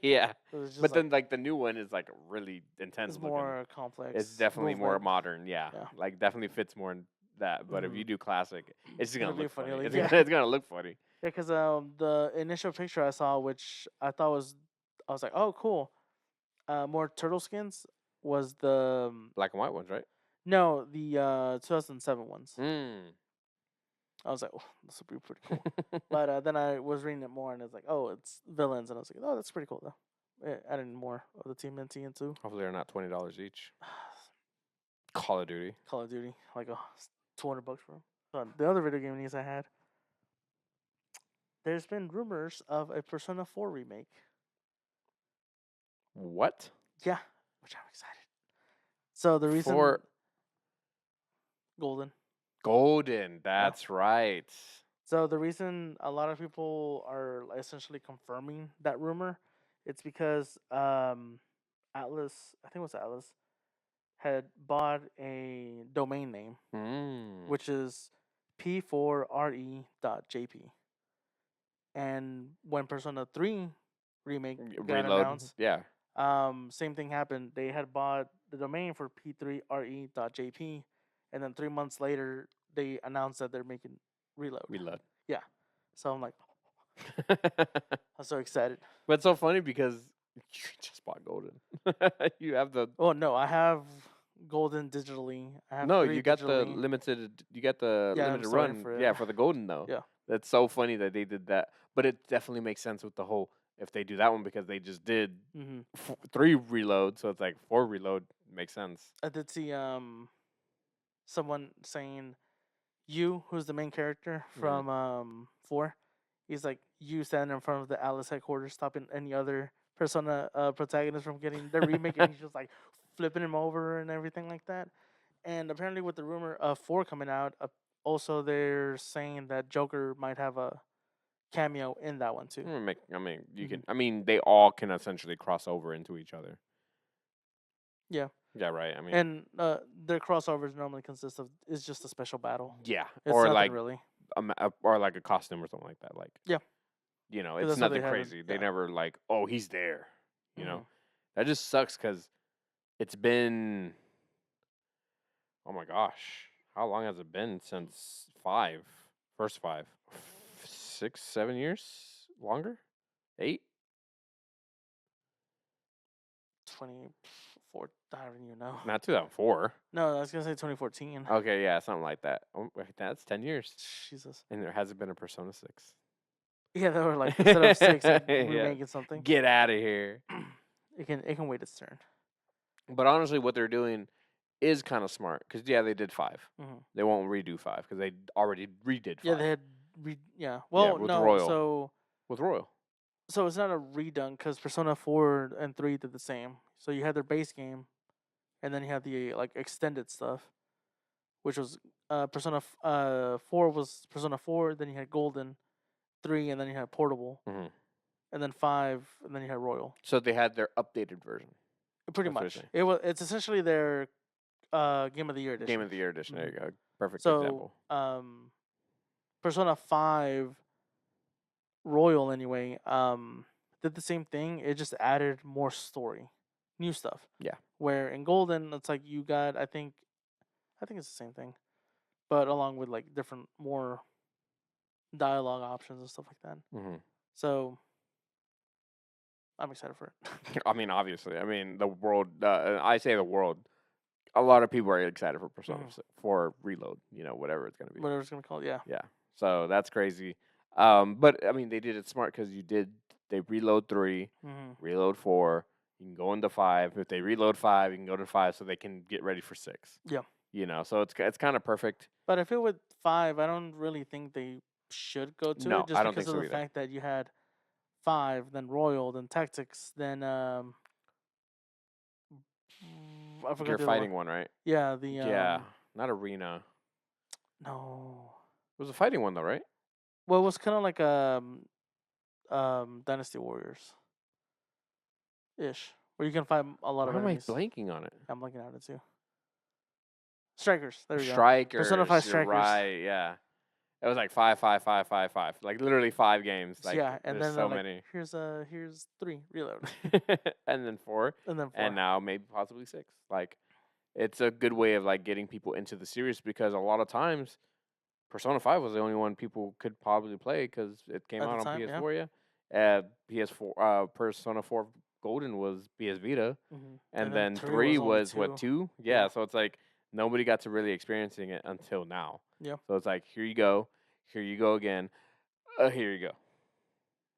Yeah, It's just but then like the new one is like really intense. it's looking. more complex. It's definitely more movement. modern. Yeah. Yeah. Like definitely fits more in that. But if you do classic, it's just gonna It'll be look funny, funny. like, It's, yeah. gonna, it's gonna look funny. Yeah, because the initial picture I saw, which I was like, oh cool, more turtle skins was the Black and white ones, right? no the 2007 ones. I was like, oh, this would be pretty cool. But then I was reading it more, and it's like, oh, it's villains, and I was like, oh, that's pretty cool though. Adding more of the TMNT into Hopefully they're not $20 each. Call of Duty. Call of Duty, like $200 for them. So the other video game news I had, there's been rumors of a Persona 4 remake. What? Yeah, which I'm excited. So the reason For Golden. That's right. So the reason a lot of people are essentially confirming that rumor, it's because Atlas, I think it was Atlas, had bought a domain name, which is p4re.jp. And when Persona 3 remake got announced, Yeah. same thing happened. They had bought the domain for p3re.jp, and then 3 months later, they announced that they're making Reload. Yeah. So I'm like, I'm so excited. But it's so funny because you just bought Golden. You have the Oh no, I have Golden digitally. I have no, 3 you got digitally. the limited. You got the Yeah, I'm limited sorry run. for Yeah, it. for the Golden though. Yeah. That's so funny that they did that. But it definitely makes sense with the whole if they do that one because they just did 3 reload, so it's like 4 reload makes sense. I did see someone saying you, who's the main character from 4, he's like you standing in front of the Alice headquarters, stopping any other Persona protagonist from getting their remake, and he's just like flipping him over and everything like that. And apparently, with the rumor of 4 coming out, also they're saying that Joker might have a cameo in that one too. I mean, you can. I mean, they all can essentially cross over into each other. Yeah. Yeah. Right. I mean. And their crossovers normally consist of is just a special battle. Yeah. It's or nothing like really. or like a costume or something like that. Like. Yeah. You know, 'Cause it's that's what they nothing had in- crazy. They yeah. never like, oh, he's there. You know, that just sucks because it's been. Oh my gosh, how long has it been since 5? First 5, 6, 7 years longer, 8. 24. I don't even know. Not 2004. No, I was gonna say 2014. Okay, yeah, something like that. Oh, wait, that's 10 years, Jesus. and there hasn't been a Persona 6. Yeah, they were like instead of 6, like Yeah. remaking something. Get out of here. It can wait its turn. But honestly, what they're doing is kind of smart because yeah, they did 5. Hmm. They won't redo 5 because they already redid 5. Yeah, they had yeah. Yeah, Well, with no, Royal. With Royal. so it's not a redone because Persona 4 and 3 did the same. So you had their base game, and then you had the like extended stuff, which was Persona 4 was Persona 4. Then you had Golden 3, and then you had Portable, Mhm. and then 5, and then you had Royal. So they had their updated version. Pretty That's what you're much, saying. it's essentially their Game of the Year edition. Game of the Year edition. There you go. Perfect So example. Persona 5 Royal anyway did the same thing. It just added more story, new stuff. Yeah. Where in Golden it's like you got I think it's the same thing, but along with like different more dialogue options and stuff like that. Hmm. So I'm excited for it. I mean, obviously. I mean, the world. I say the world. A lot of people are excited for Persona Mhm. 6 for Reload. Whatever it's gonna be. Whatever it's gonna be called, yeah. Yeah. So that's crazy. But I mean, they did it smart because they reload 3, Hmm. reload 4. You can go into 5. If they reload 5, you can go to 5 so they can get ready for 6. Yeah. So it's kind of perfect. But I feel with 5, I don't really think they should go to No, it just I don't because think of so the either. fact that you had 5, then Royal, then Tactics, then I forgot You're the other one. fighting one, right? Yeah, the Yeah, not Arena. no. It was a fighting one though, right? Well, it was kind of like Dynasty Warriors ish, where you can fight a lot Why of am I enemies. blanking on it? I'm looking at it too. Strikers. There we go. Strikers. Persona 5 You're Strikers. right. Yeah. It was like 5, 5, 5, 5, 5. Like literally 5 games. Like Yeah, and there's then so they're like, many. here's 3 reload, And then 4, and then 4. and now maybe possibly 6. Like it's a good way of like getting people into the series because a lot of times Persona 5 was the only one people could probably play because it came At the out on time, yeah. PS4. Yeah. PS4. Persona 4 Golden was PS Vita, Hmm. and then 3 was what 2? Yeah, Yeah. so it's like nobody got to really experiencing it until now. Yeah. So it's like here you go again, here you go.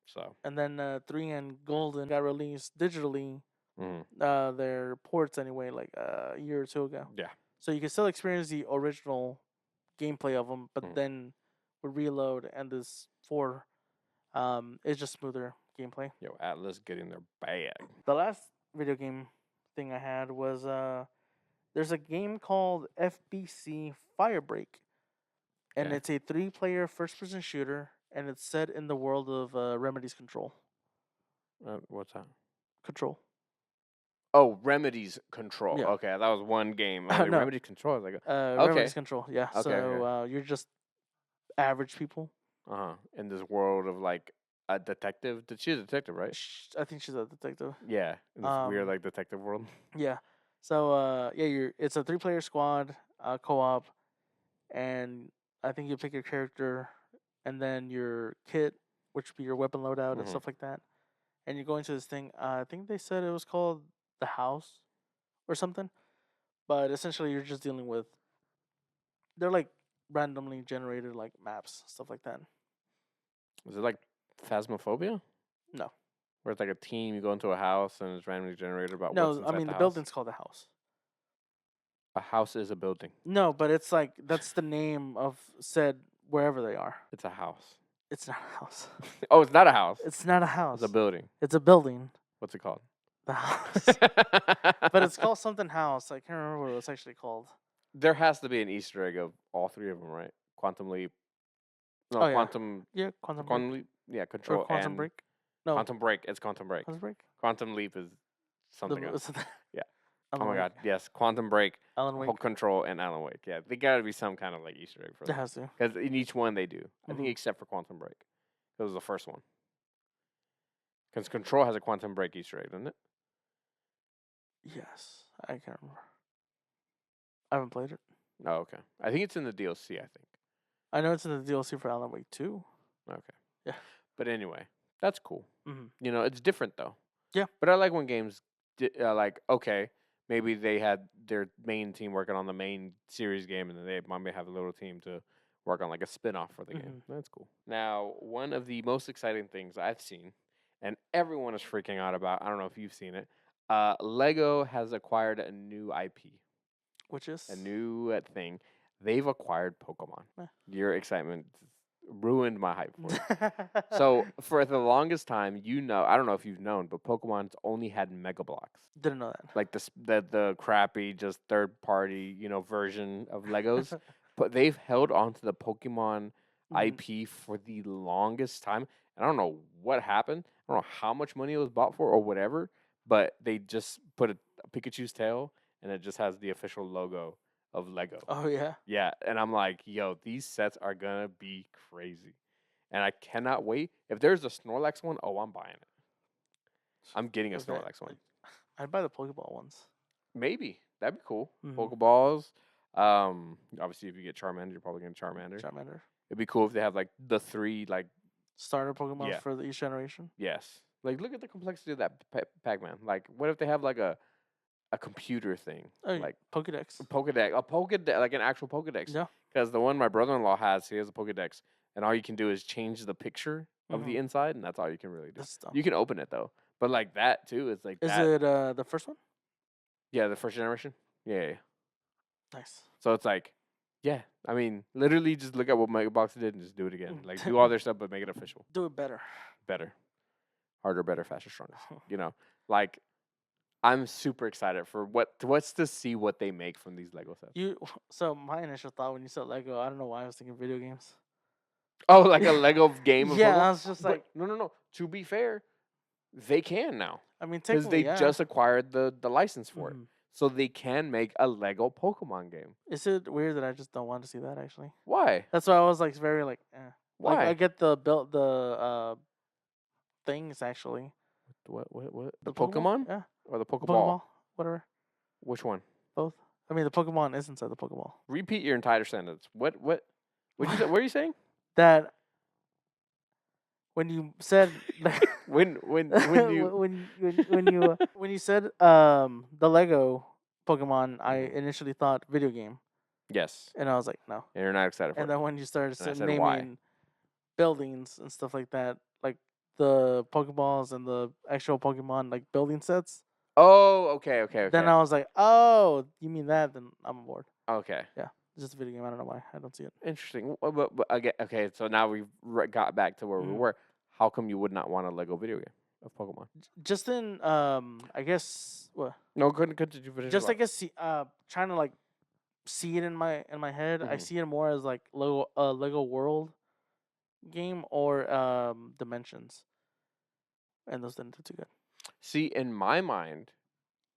So And then 3 and Golden got released digitally. mhm. Their ports anyway, like a year or 2 ago. Yeah. So you can still experience the original gameplay of them, but Mhm. then with Reload and this 4, it's just smoother gameplay. Yo, Atlas getting their bag. The last video game thing I had was there's a game called FBC Firebreak, and Okay. it's a 3-player first-person shooter, and it's set in the world of Remedy's Control. What's that? Control. Oh, Remedies Control. Yeah. Okay, that was one game. I was like, No. Remedies Control. I was like, Remedy's Control. Yeah. Okay, So okay. you're just average people. In this world of like a detective. She's a detective, right? I think she's a detective. Yeah, in this weird like detective world. Yeah. So yeah, it's a 3-player squad, co-op, and I think you pick your character, and then your kit, which would be your weapon loadout and Mhm. stuff like that, and you go into this thing. I think they said it was called the house, or something, but essentially you're just dealing with. They're like randomly generated like maps, stuff like that. Is it like Phasmophobia? No. Where it's like a team, you go into a house and it's randomly generated about what's No, inside I mean the the house. building's called the house. A house is a building. No, but it's like that's the name of said wherever they are. It's a house. It's not a house. Oh, it's not a house. It's not a house. It's a building. It's a building. What's it called? The house. But it's called something house. I can't remember what it was actually called. There has to be an Easter egg of all 3 of them, right? Quantum Leap. No, Oh, yeah. Quantum. Yeah, Quantum Quantum Break. Leap. Yeah, Or Control Quantum and Break. No, Quantum Break. It's Quantum Break. Quantum Break. Quantum Leap is something else. Yeah. Alan Oh my Wake. God. Yes, Quantum Break, Alan Whole Wake. Control, and Alan Wake. Yeah, they gotta be some kind of like Easter egg for It them. has to. Because in each one they do. I think Mhm. except for Quantum Break. It was the first one. Because Control has a Quantum Break Easter egg, doesn't it? Yes, I can't remember. I haven't played it. Oh, okay. I think it's in the DLC, I think. I know it's in the DLC for Alan Wake 2. Okay. Yeah. But anyway, that's cool. Mhm. It's different though. Yeah. But I like when games, like, okay, maybe they had their main team working on the main series game and then they might have a little team to work on like a spin-off for the game. That's cool. Now, one of the most exciting things I've seen, and everyone is freaking out about, I don't know if you've seen it, Lego has acquired a new IP, Which is a new thing. They've acquired Pokemon. Eh. Your excitement ruined my hype for it. So for the longest time, I don't know if you've known, but Pokemon's only had Mega Blocks, didn't know that. like the crappy, just third party, version of Legos. But they've held on to the Pokemon IP for the longest time. And I don't know what happened. I don't know how much money it was bought for or whatever, but they just put a Pikachu's tail and it just has the official logo of Lego. Oh yeah. Yeah, and I'm like, yo, these sets are gonna be crazy. And I cannot wait. If there's a Snorlax one, oh, I'm buying it. I'm getting a Is that, Snorlax one. I'd buy the Pokeball ones. Maybe. That'd be cool. Mhm. Pokeballs. Obviously if you get Charmander, you're probably getting Charmander. Charmander. It'd be cool if they have like the 3 like Starter Pokemon Yeah. for each generation. yes. Like look at the complexity of that Pac-Man. Like what if they have like a computer thing? Oh, Like Pokedex. a Pokedex, like an actual Pokedex. Yeah. Because the one my brother-in-law has, he has a Pokedex, and all you can do is change the picture of the inside, and that's all you can really do. That's dumb. You can open it though, but like that too, it's like Is that. it the first one? Yeah, the first generation. Yeah. Nice. So it's like, yeah. I mean, literally, just look at what Megabox did and just do it again. Like do all their stuff, but make it official. Do it better. Better, harder, better, faster, stronger. Like I'm super excited for what's to see what they make from these Lego sets. So my initial thought when you said Lego, I don't know why I was thinking video games. Oh, like a Lego game of Yeah, Pokemon? I was just But like, no. To be fair, they can now I mean, because technically, they yeah. just acquired the license for it, Mhm. so they can make a Lego Pokemon game. Is it weird that I just don't want to see that actually? Why? That's why I was like very like, eh. Why? Like I get the things actually. What? The Pokemon? Pokemon Yeah. or the Pokeball? Pokeball, whatever. Which one? Both. I mean, the Pokemon is inside the Pokeball. Repeat your entire sentence. What you say? What are you saying? That when you said When you when you said the Lego Pokemon, I Mhm. initially thought video game, yes, and I was like no. and you're not excited for And it. then when you started And I said, naming why? buildings and stuff like that, like the Pokeballs and the actual Pokemon like building sets, Oh, okay. then I was like, oh, you mean that? Then I'm on board. Okay. It's just a video game. I don't know why. I don't see it. Interesting. But again, okay, so now we've got back to where we Mhm. were. How come you would not want a Lego video game of Pokemon? Just in I guess what? No, couldn't you finish? Just I guess trying to like see it in my head. I Mhm. see it more as like Lego World game or Dimensions, and those didn't do too good. See, in my mind,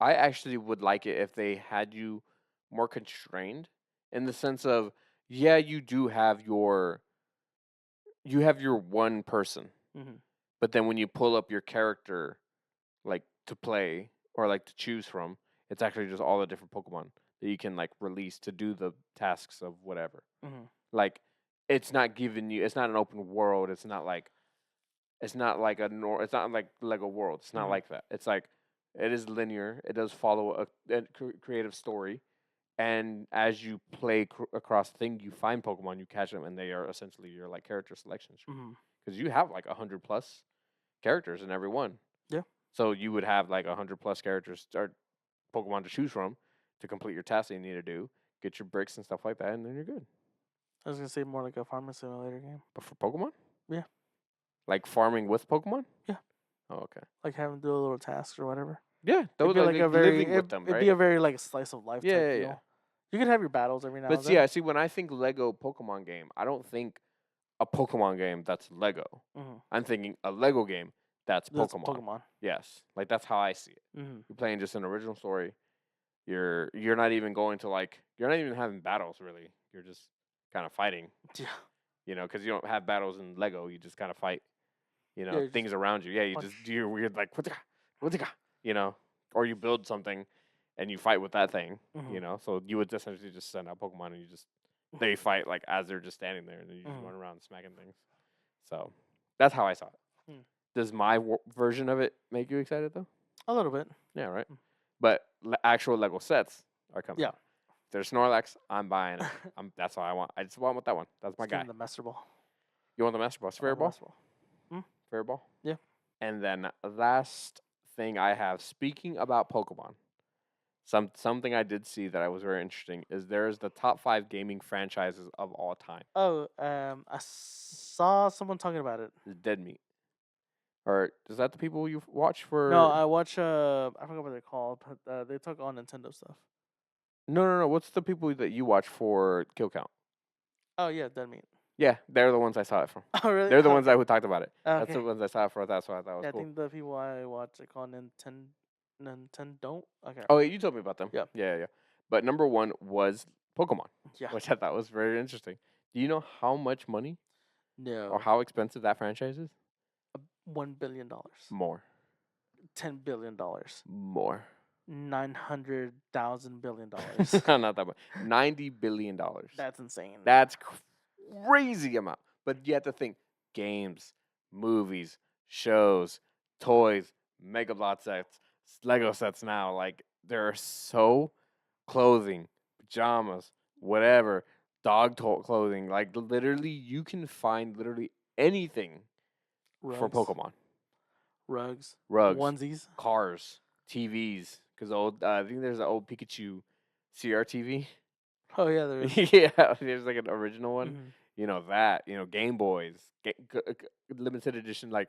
I actually would like it if they had you more constrained in the sense of, yeah, you have your one person, Mm-hmm. but then when you pull up your character, like to play or like to choose from, it's actually just all the different Pokemon that you can like release to do the tasks of whatever. Mm-hmm. Like, it's not giving you. It's not an open world. It's not like it's not like it's not like Lego World. It's not Mhm. like that. It's like it is linear. It does follow a creative story, and as you play across thing, you find Pokemon, you catch them, and they are essentially your like character selection tree Mm-hmm. because you have like 100+ characters in every one. Yeah. So you would have like 100+ characters or Pokemon to choose from to complete your tasks that you need to do, get your bricks and stuff like that, and then you're good. I was gonna say more like a farming simulator game, But for Pokemon, Yeah. like farming with Pokemon. Yeah. Oh, okay. like having to do little tasks or whatever. Yeah, that It'd was be like like a very living with them, it'd right? be a very like slice of life Yeah, type yeah, deal. yeah. You could have your battles every now But and see, then. see, when I think Lego Pokemon game, I don't think a Pokemon game that's Lego. Mm-hmm. I'm thinking a Lego game that's That's Pokemon. Pokemon. Yes, like that's how I see it. Mm-hmm. You're playing just an original story. You're not even going to like you're not even having battles really. You're just kind of fighting. Yeah. Because you don't have battles in Lego. You just kind of fight. Yeah, you Things around you. Yeah, you just do your weird like what's it, or you build something and you fight with that thing. Mhm. So you would essentially just send out Pokemon and they fight like as they're just standing there and then you just run around smacking things. So that's how I saw it. Hmm. Does my version of it make you excited though? A little bit. Yeah, right. Mm. But actual Lego sets are coming. Yeah. out. there's Snorlax, I'm buying it. That's all I want. I just want that one. That's my Just give guy. him the Master Ball. You want the Master Ball? I want Sphere the Ball? Master Ball. Sphere Ball? Yeah. And then last thing I have, speaking about Pokemon, something I did see that I was very interesting is there's the top 5 gaming franchises of all time. Oh, I saw someone talking about it. Is Dead Meat. Or is that the people you watch for? No, I watch. I forgot what they're called, but they talk all Nintendo stuff. No. What's the people that you watch for Kill Count? Oh yeah, Dead Meat. Yeah, they're the ones I saw it from. Oh really? They're the ones who talked about it. That's Okay. the ones I saw it for. That's why I thought it was Yeah, I cool. think the people I watch are called Nintendo. Okay. Oh, yeah, you told me about them. Yeah. Yeah. But number 1 was Pokemon, Yeah. which I thought was very interesting. Do you know how much money No. or how expensive that franchise is? $1 billion. More. $10 billion. More. $900,000 billion. Not that much. $90 billion. That's insane. That's crazy amount. But you have to think games, movies, shows, toys, Mega Block sets, Lego sets now. Like, there are so clothing, pajamas, whatever, clothing. Like, literally, you can find literally anything for Rugs. Pokemon. Rugs. Rugs, Onesies. cars, TVs. Because I think there's an old Pikachu CRTV. Oh yeah, there is. Yeah, there's like an original one. Mhm. You know that. You know, Game Boys, limited edition. Like,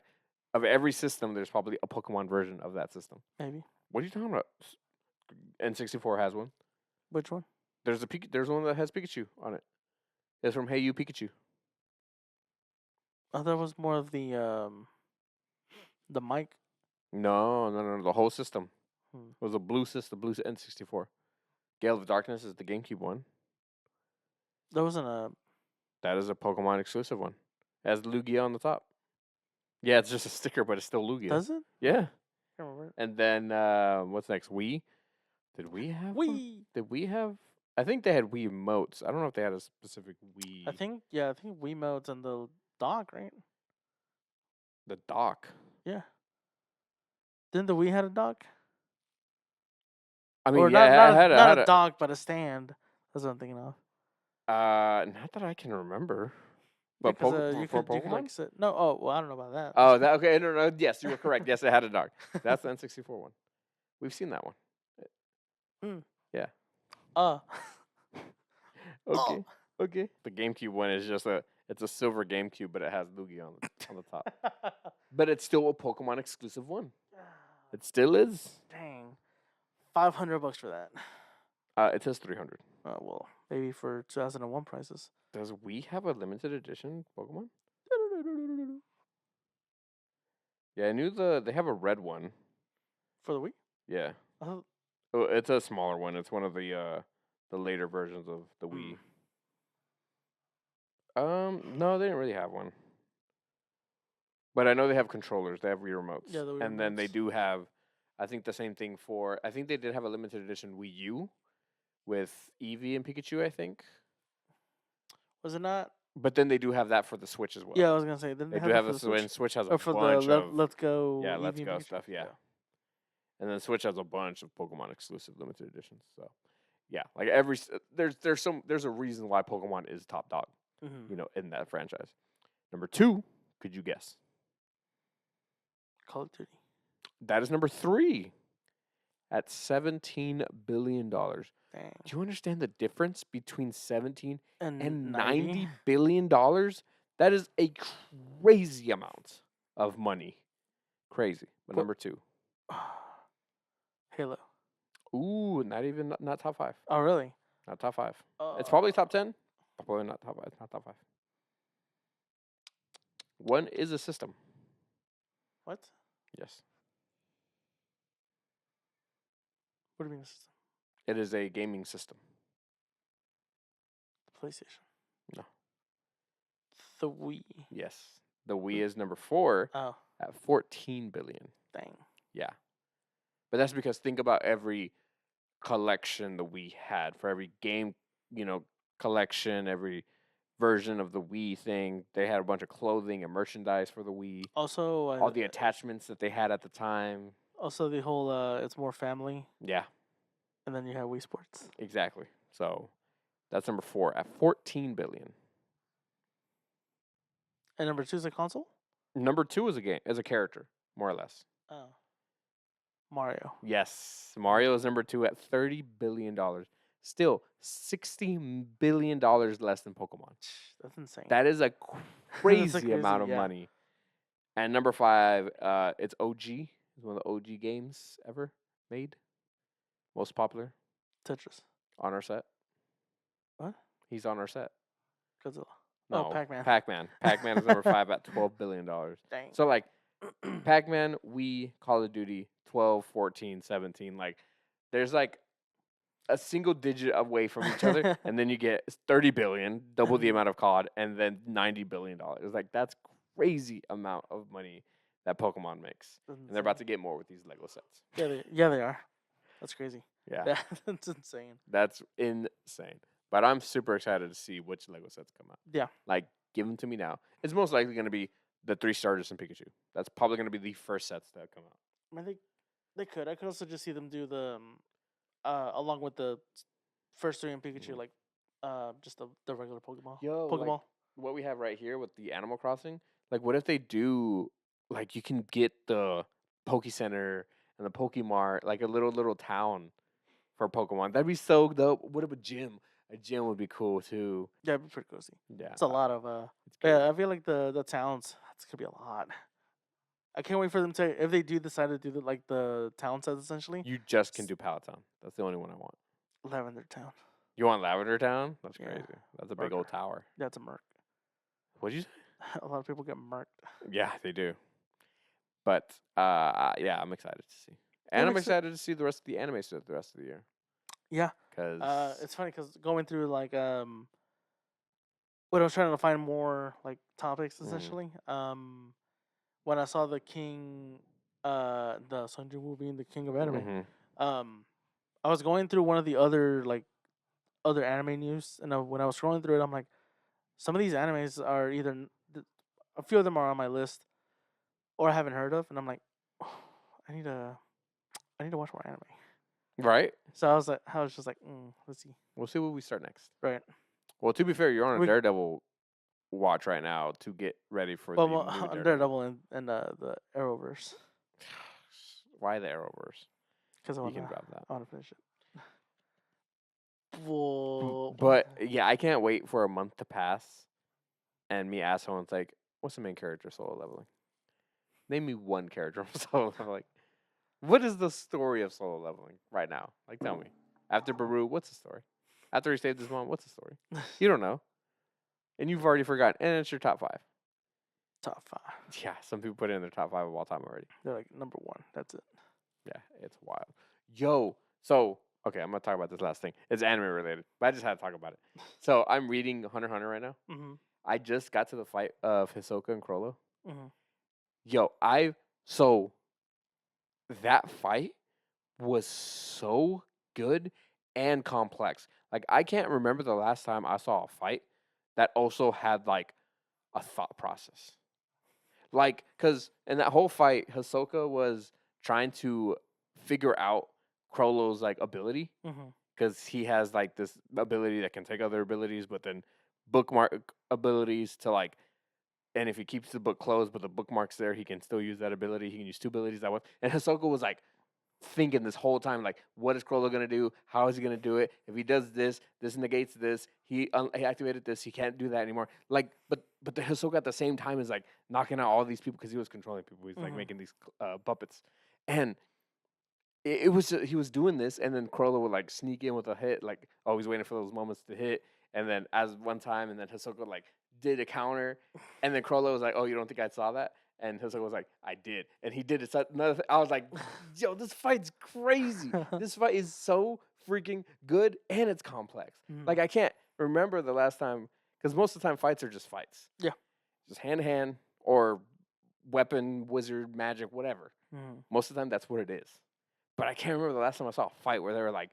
of every system, there's probably a Pokemon version of that system. Maybe. What are you talking about? N64 has one. Which one? There's one that has Pikachu on it. It's from Hey You Pikachu. Oh, that was more of the mic. No. The whole system. Hmm. It was a blue system, blue N64. Gale of Darkness is the GameCube one. There wasn't a. That is a Pokemon exclusive one. It has Lugia on the top. Yeah, it's just a sticker, but it's still Lugia. Does it? Yeah. Can't remember it. And then what's next? Wii. Did we have? one? Wii. Did we have? I think they had Wii emotes. I don't know if they had a specific Wii. I think Wiimotes and the dock, right? The dock. Yeah. Didn't the Wii had a dock? I mean, Or yeah, I had not a dock, but a stand. That's what I'm thinking of. Not that I can remember. But Because for you could Pokemon. like sit. No, oh well, I don't know about that. Oh, that okay. No. Yes, you were correct. Yes, it had a dock. That's the N64 one. We've seen that one. Yeah. Okay. Okay. The GameCube one is just it's a silver GameCube, but it has Lugia on the top. But it's still a Pokemon exclusive one. It still is. Dang, $500 for that. It says 300. Well, maybe for 2001 prices. Does we have a limited edition Pokemon? Yeah, I knew they have a red one. For the Wii? Yeah. Oh, Oh, it's a smaller one. It's one of the later versions of the Wii. No, they didn't really have one. But I know they have controllers. They have Wii remotes. Yeah, the Wii and then they remotes. do have, I think the same thing for. I think they did have a limited edition Wii U, with Eevee and Pikachu. I think. was it not? But then they do have that for the Switch as well. Yeah, I was gonna say. Didn't They have do that have for a the Switch. Switch? Switch has a Or for bunch the of Let's Go. yeah, Let's Eevee Go Pikachu? stuff. Yeah. And then Switch has a bunch of Pokemon exclusive limited editions. So, yeah, like there's a reason why Pokemon is top dog. Mhm. You know, in that franchise. Number 2, could you guess? Call of Duty. That is number 3 at $17 billion. Do Dang. you understand the difference between 17 and 90? $90 billion? That is a crazy amount of money. Crazy. But Well- number 2. Halo. Ooh, not top 5. Oh, really? Not top 5. It's probably top 10. Probably not top 5. It's not top 5. One is a system. What? Yes. What do you mean? System? It is a gaming system. PlayStation. No. The Wii. Yes. The Wii is number 4 Oh, at 14 billion. dang. Yeah. But that's because think about every collection the Wii had. For every game, collection, every version of the Wii thing, they had a bunch of clothing and merchandise for the Wii. Also, All the attachments that they had at the time. also the whole it's more family, Yeah, and then you have Wii Sports. exactly. So that's number 4 at 14 billion. And number 2 is a console. Number 2 is a game, is a character, more or less. Oh, Mario. Yes, Mario is number 2 at $30 billion. Still, $60 billion less than Pokemon. That's insane. That is a That's crazy amount of yeah. money. And number 5, it's OG. It's one of the OG games ever made. Most popular Tetris. on our set. What? He's on our set. Godzilla. No, Oh, Pac-Man. Pac-Man. Pac-Man is number 5 at $12 billion. Dang. So, like, Pac-Man, Wii, Call of Duty, 12, 14, 17. Like, there's, like, a single digit away from each other. And then you get 30 billion, double the amount of COD, and then $90 billion. Like, that's crazy amount of money that Pokemon makes. That's And they're about to get more with these Lego sets. Yeah, they are. That's crazy. Yeah. That's insane. That's insane. But I'm super excited to see which Lego sets come out. Yeah. Like, give them to me now. It's most likely going to be the 3 Stardust and Pikachu. That's probably going to be the first sets that come out. I think they could. I could also just see them do the, along with the first 3 in Pikachu, like, just the regular Pokeball. Yo, Pokeball. like, what we have right here with the Animal Crossing, like, what if they do, like, you can get the Poke Center and the Pokemart, like a little town for Pokemon. That'd be so dope. What if a gym? A gym would be cool too. Yeah, it'd be pretty cozy. Yeah, It's a lot of it's good. yeah. I feel like the towns. That's gonna be a lot. I can't wait for them to, if they do decide to do the town sets essentially. You just can do Pallet Town. That's the only one I want. Lavender Town. You want Lavender Town? That's Yeah. crazy. That's a big old tower. That's a merc. What'd you say? A lot of people get merked. Yeah, they do. But yeah, I'm excited to see, and I'm excited to see the rest of the anime stuff the rest of the year. Yeah. Cause It's funny because going through like when I was trying to find more like topics essentially, when I saw the King, the Sun Tzu movie and the King of Anime, I was going through one of the other other anime news, and when I was scrolling through it, I'm like, some of these animes are either a few of them are on my list, or I haven't heard of, and I'm like, oh, I need to watch more anime. right? So I was just like, let's see. We'll see what we start next. Right. Well, to be fair, you're on a We- Daredevil watch right now to get ready for Well, the new on Daredevil. Daredevil and the Arrowverse, Why the Arrowverse? because I You want can drop that. to finish it. Whoa. But yeah, I can't wait for a month to pass and me ask someone's like, what's the main character of Solo Leveling? Name me one character from Solo Leveling. What is the story of Solo Leveling right now? Like, tell me. After Baru, what's the story? After he saved his mom, what's the story? You don't know. And you've already forgotten. And it's your top 5. Top 5. Yeah, some people put it in their top 5 of all time already. They're like number 1. That's it. Yeah, it's wild. Yo, so, okay, I'm going to talk about this last thing. It's anime related, but I just had to talk about it. So, I'm reading Hunter x Hunter right now. Mm-hmm. I just got to the fight of Hisoka and Chrollo. Mm-hmm. Yo, so that fight was so good and complex. Like, I can't remember the last time I saw a fight that also had, like, a thought process. Like, because in that whole fight, Hisoka was trying to figure out Chrollo's, like, ability. Mm-hmm. Because he has, like, this ability that can take other abilities, but then bookmark abilities to, like, and if he keeps the book closed, but the bookmark's there, he can still use that ability. He can use 2 abilities at once. And Hisoka was, like, thinking this whole time, like, what is Chrollo going to do? How is he going to do it? If he does this, this negates this. He activated this. He can't do that anymore. Like, but the Hisoka at the same time is, like, knocking out all these people because he was controlling people. He's, like, making these puppets. And it was he was doing this, and then Chrollo would, like, sneak in with a hit, like, oh, he's waiting for those moments to hit. And then as one time, and then Hisoka, like, did a counter, and then Chrollo was like, oh, you don't think I saw that? And Hisoka was like, I did. And he did it. Another I was like, yo, this fight's crazy. This fight is so freaking good, and it's complex. Mm-hmm. Like, I can't remember the last time, because most of the time fights are just fights. Yeah. Just hand-to-hand or weapon, wizard, magic, whatever. Mm-hmm. Most of the time, that's what it is. But I can't remember the last time I saw a fight where they were, like,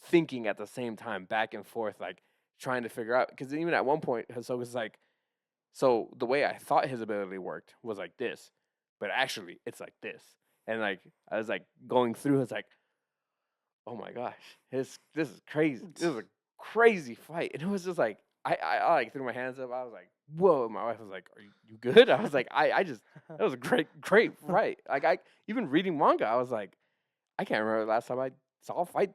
thinking at the same time, back and forth, like, trying to figure out. Because even at one point, Hisoka's like, so the way I thought his ability worked was like this, but actually it's like this. And, like, I was, like, going through, it's like, oh my gosh, this is crazy. This is a crazy fight, and it was just like I like threw my hands up. I was like, "Whoa!" My wife was like, "Are you good?" I was like, I just that was a great fight. Like I even reading manga, I was like, I can't remember the last time I saw a fight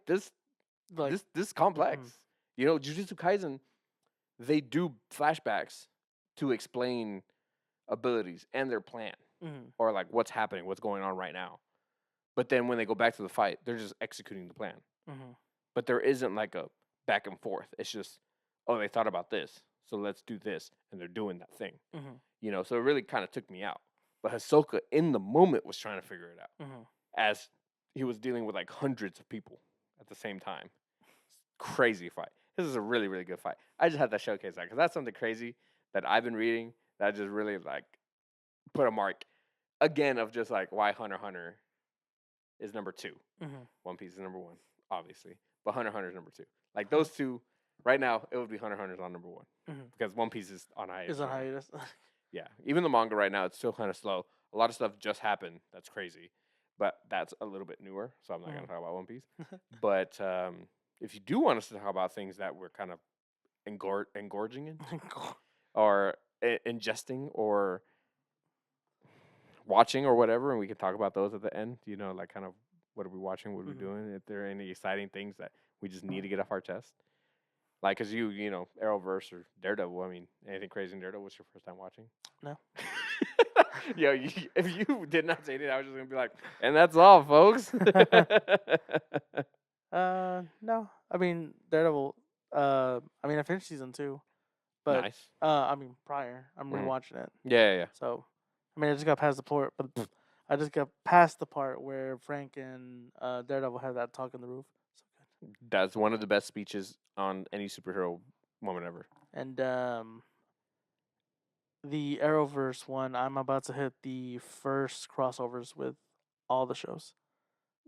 Like, this complex. You know, Jujutsu Kaisen, they do flashbacks to explain abilities and their plan, or like what's happening, what's going on right now. But then when they go back to the fight, they're just executing the plan. But there isn't like a back and forth. It's just, oh, they thought about this, so let's do this, and they're doing that thing. You know, so it really kind of took me out. But Hisoka in the moment was trying to figure it out as he was dealing with like hundreds of people at the same time. Crazy fight. This is a really, really good fight. I just had to showcase that because that's something crazy that I've been reading that just really like put a mark again of just like why Hunter x Hunter is number 2. One Piece is number 1, obviously, but Hunter x Hunter is number 2. Like those two, right now, it would be Hunter x Hunter's on number 1 because One Piece is on hiatus. Is on hiatus. Yeah, even the manga right now, it's still kind of slow. A lot of stuff just happened. That's crazy, but that's a little bit newer, so I'm not going to talk about One Piece. But if you do want us to talk about things that we're kind of engorging in, or ingesting, or watching, or whatever, and we can talk about those at the end. You know, like kind of what are we watching, what are we doing? If there are any exciting things that we just need to get off our chest. Like, cause you know, Arrowverse or Daredevil. I mean, anything crazy in Daredevil? What's your first time watching? No. Yo, if you did not say anything, I was just gonna be like, and that's all, folks. No. I mean, Daredevil. I mean, I finished season 2, but Nice. I mean, prior, I'm Mhm. rewatching it. Yeah. So, I mean, I just got past the part, but I just got past the part where Frank and Daredevil have that talk on the roof. So good. That's one of the best speeches on any superhero moment ever. And the Arrowverse one, I'm about to hit the first crossovers with all the shows,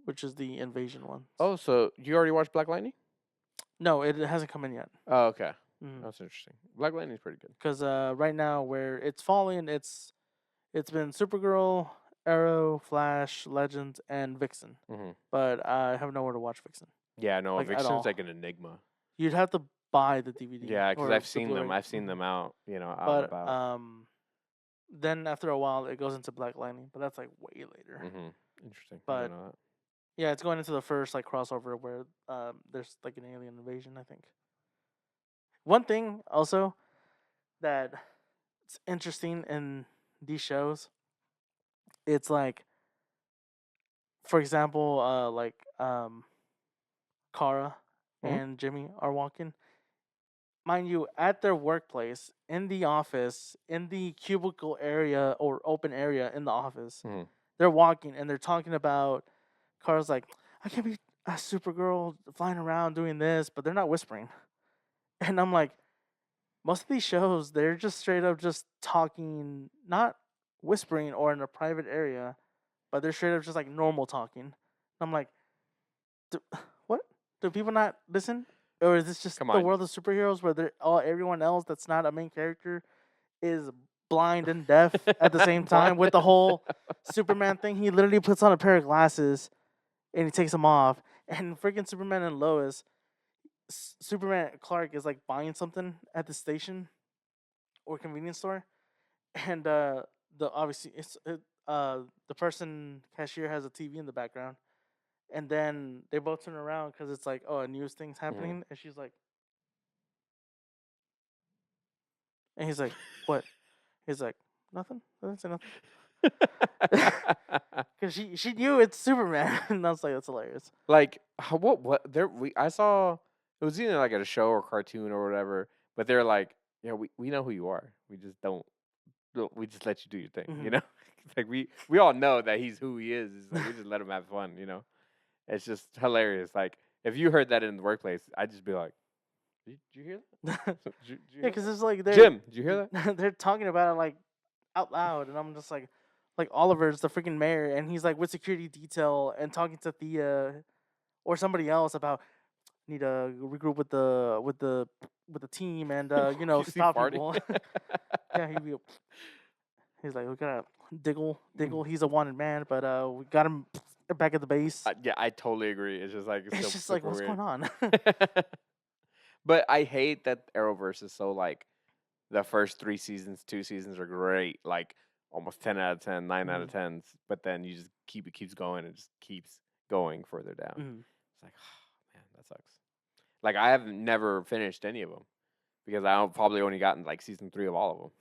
which is the Invasion one. Oh, so you already watched Black Lightning? No, it hasn't come in yet. Oh, okay. That's interesting. Black Lightning's pretty good. Because right now, where it's falling, it's been Supergirl, Arrow, Flash, Legends, and Vixen. But I have nowhere to watch Vixen. Yeah, no, Like, at Vixen's all. like an enigma. You'd have to buy the DVD. Yeah, because or I've the seen them. Blu-ray. I've seen them out, you know, out and But about. then after a while, it goes into Black Lightning, but that's like way later. Interesting. I But didn't know that. yeah, it's going into the first like crossover where there's like an alien invasion, I think. One thing also that it's interesting in these shows, it's like, for example, like Kara and Jimmy are walking. Mind you, at their workplace, in the office, in the cubicle area or open area in the office, they're walking and they're talking about. Kara's like, I can't be a Supergirl flying around doing this, but they're not whispering. And I'm like, most of these shows, they're just straight up just talking, not whispering or in a private area, but they're straight up just like normal talking. I'm like, what? Do people not listen? Or is this just the world of superheroes where everyone else that's not a main character is blind and deaf at the same time with the whole Superman thing? He literally puts on a pair of glasses and he takes them off. And freaking Superman and Lois, Superman Clark is like buying something at the station or convenience store, and the person cashier has a TV in the background, and then they both turn around because it's like, oh, a news thing's happening, and she's like, and he's like, what? He's like, nothing. I didn't say nothing. Because she knew it's Superman, and I was like, that's hilarious. Like, what there I saw it was either like at a show or cartoon or whatever, but they're like, yeah, we know who you are. We just don't we just let you do your thing, you know? It's like we all know that he's who he is. It's like we just let him have fun, you know? It's just hilarious. Like if you heard that in the workplace, I'd just be like, did you hear that? Yeah, because it's like Jim, did you hear that? They're talking about it like out loud, and I'm just like Oliver's the freaking mayor, and he's like with security detail and talking to Thea or somebody else about need to regroup with the team and you know, stop people. Yeah, he's like, we gotta Diggle. He's a wanted man, but we got him back at the base. Yeah, I totally agree. It's just like it's just like, what's going on? But I hate that Arrowverse is so like the first 3 seasons, 2 seasons are great, like almost 10 out of 10, 9 out of 10s. But then you just it keeps going and just keeps going further down. Mhm. It's like, man, that sucks. Like I have never finished any of them because I've probably only gotten like season 3 of all of them.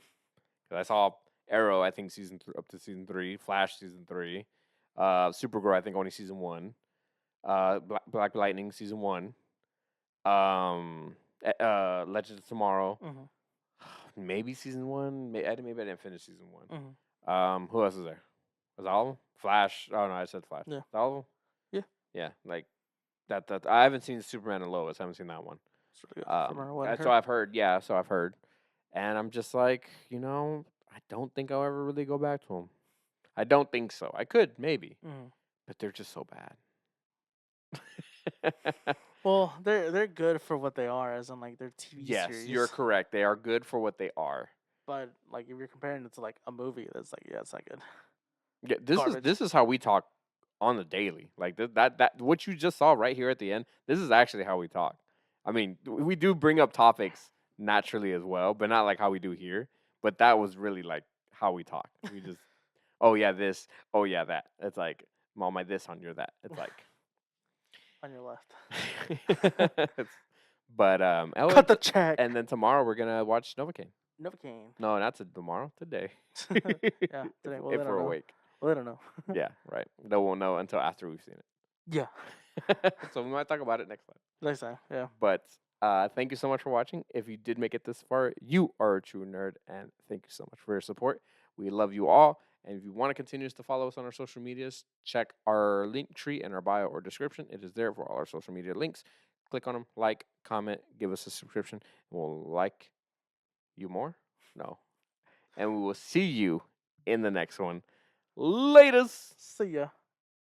Because I saw Arrow, I think up to season 3, Flash season 3, Supergirl, I think only season 1, Black Lightning season 1, Legends of Tomorrow, Mhm. maybe season 1. Maybe I didn't finish season 1. Mhm. Who else is there? Was that all of them? Flash. Oh no, I said Flash. Yeah. Is that all of them? Yeah. Yeah, like that. I haven't seen Superman and Lois. I haven't seen that one. It's really good. Superman, what I So heard. I've heard. Yeah, so I've heard, and I'm just like, I don't think I'll ever really go back to them. I don't think so. I could maybe, Mhm. but they're just so bad. Well, they're good for what they are, as in like their TV Yes, series. you're correct. They are good for what they are. But like if you're comparing it to like a movie, that's like it's not good. Yeah, Garbage. this is how we talk on the daily. Like that what you just saw right here at the end. This is actually how we talk. I mean, we do bring up topics naturally as well, but not like how we do here. But that was really like how we talk. We just, oh yeah, this, oh yeah, that. It's like, on my this, on your that. It's like, On your left. but Cut the check. and then tomorrow we're gonna watch Novocaine. Novocaine. No, not tomorrow. Today. Yeah, today. Well, if they don't we're know. awake. Well, they don't know. Yeah, right. They won't know until after we've seen Yeah. it. So we might talk about it next time. Next time. Yeah. But thank you so much for watching. If you did make it this far, you are a true nerd, and thank you so much for your support. We love you all. And if you want to continue to follow us on our social medias, check our link tree in our bio or description. It is there for all our social media links. Click on them, like, comment, give us a subscription, and we'll like you more. No. And we will see you in the next one. Latest. See ya.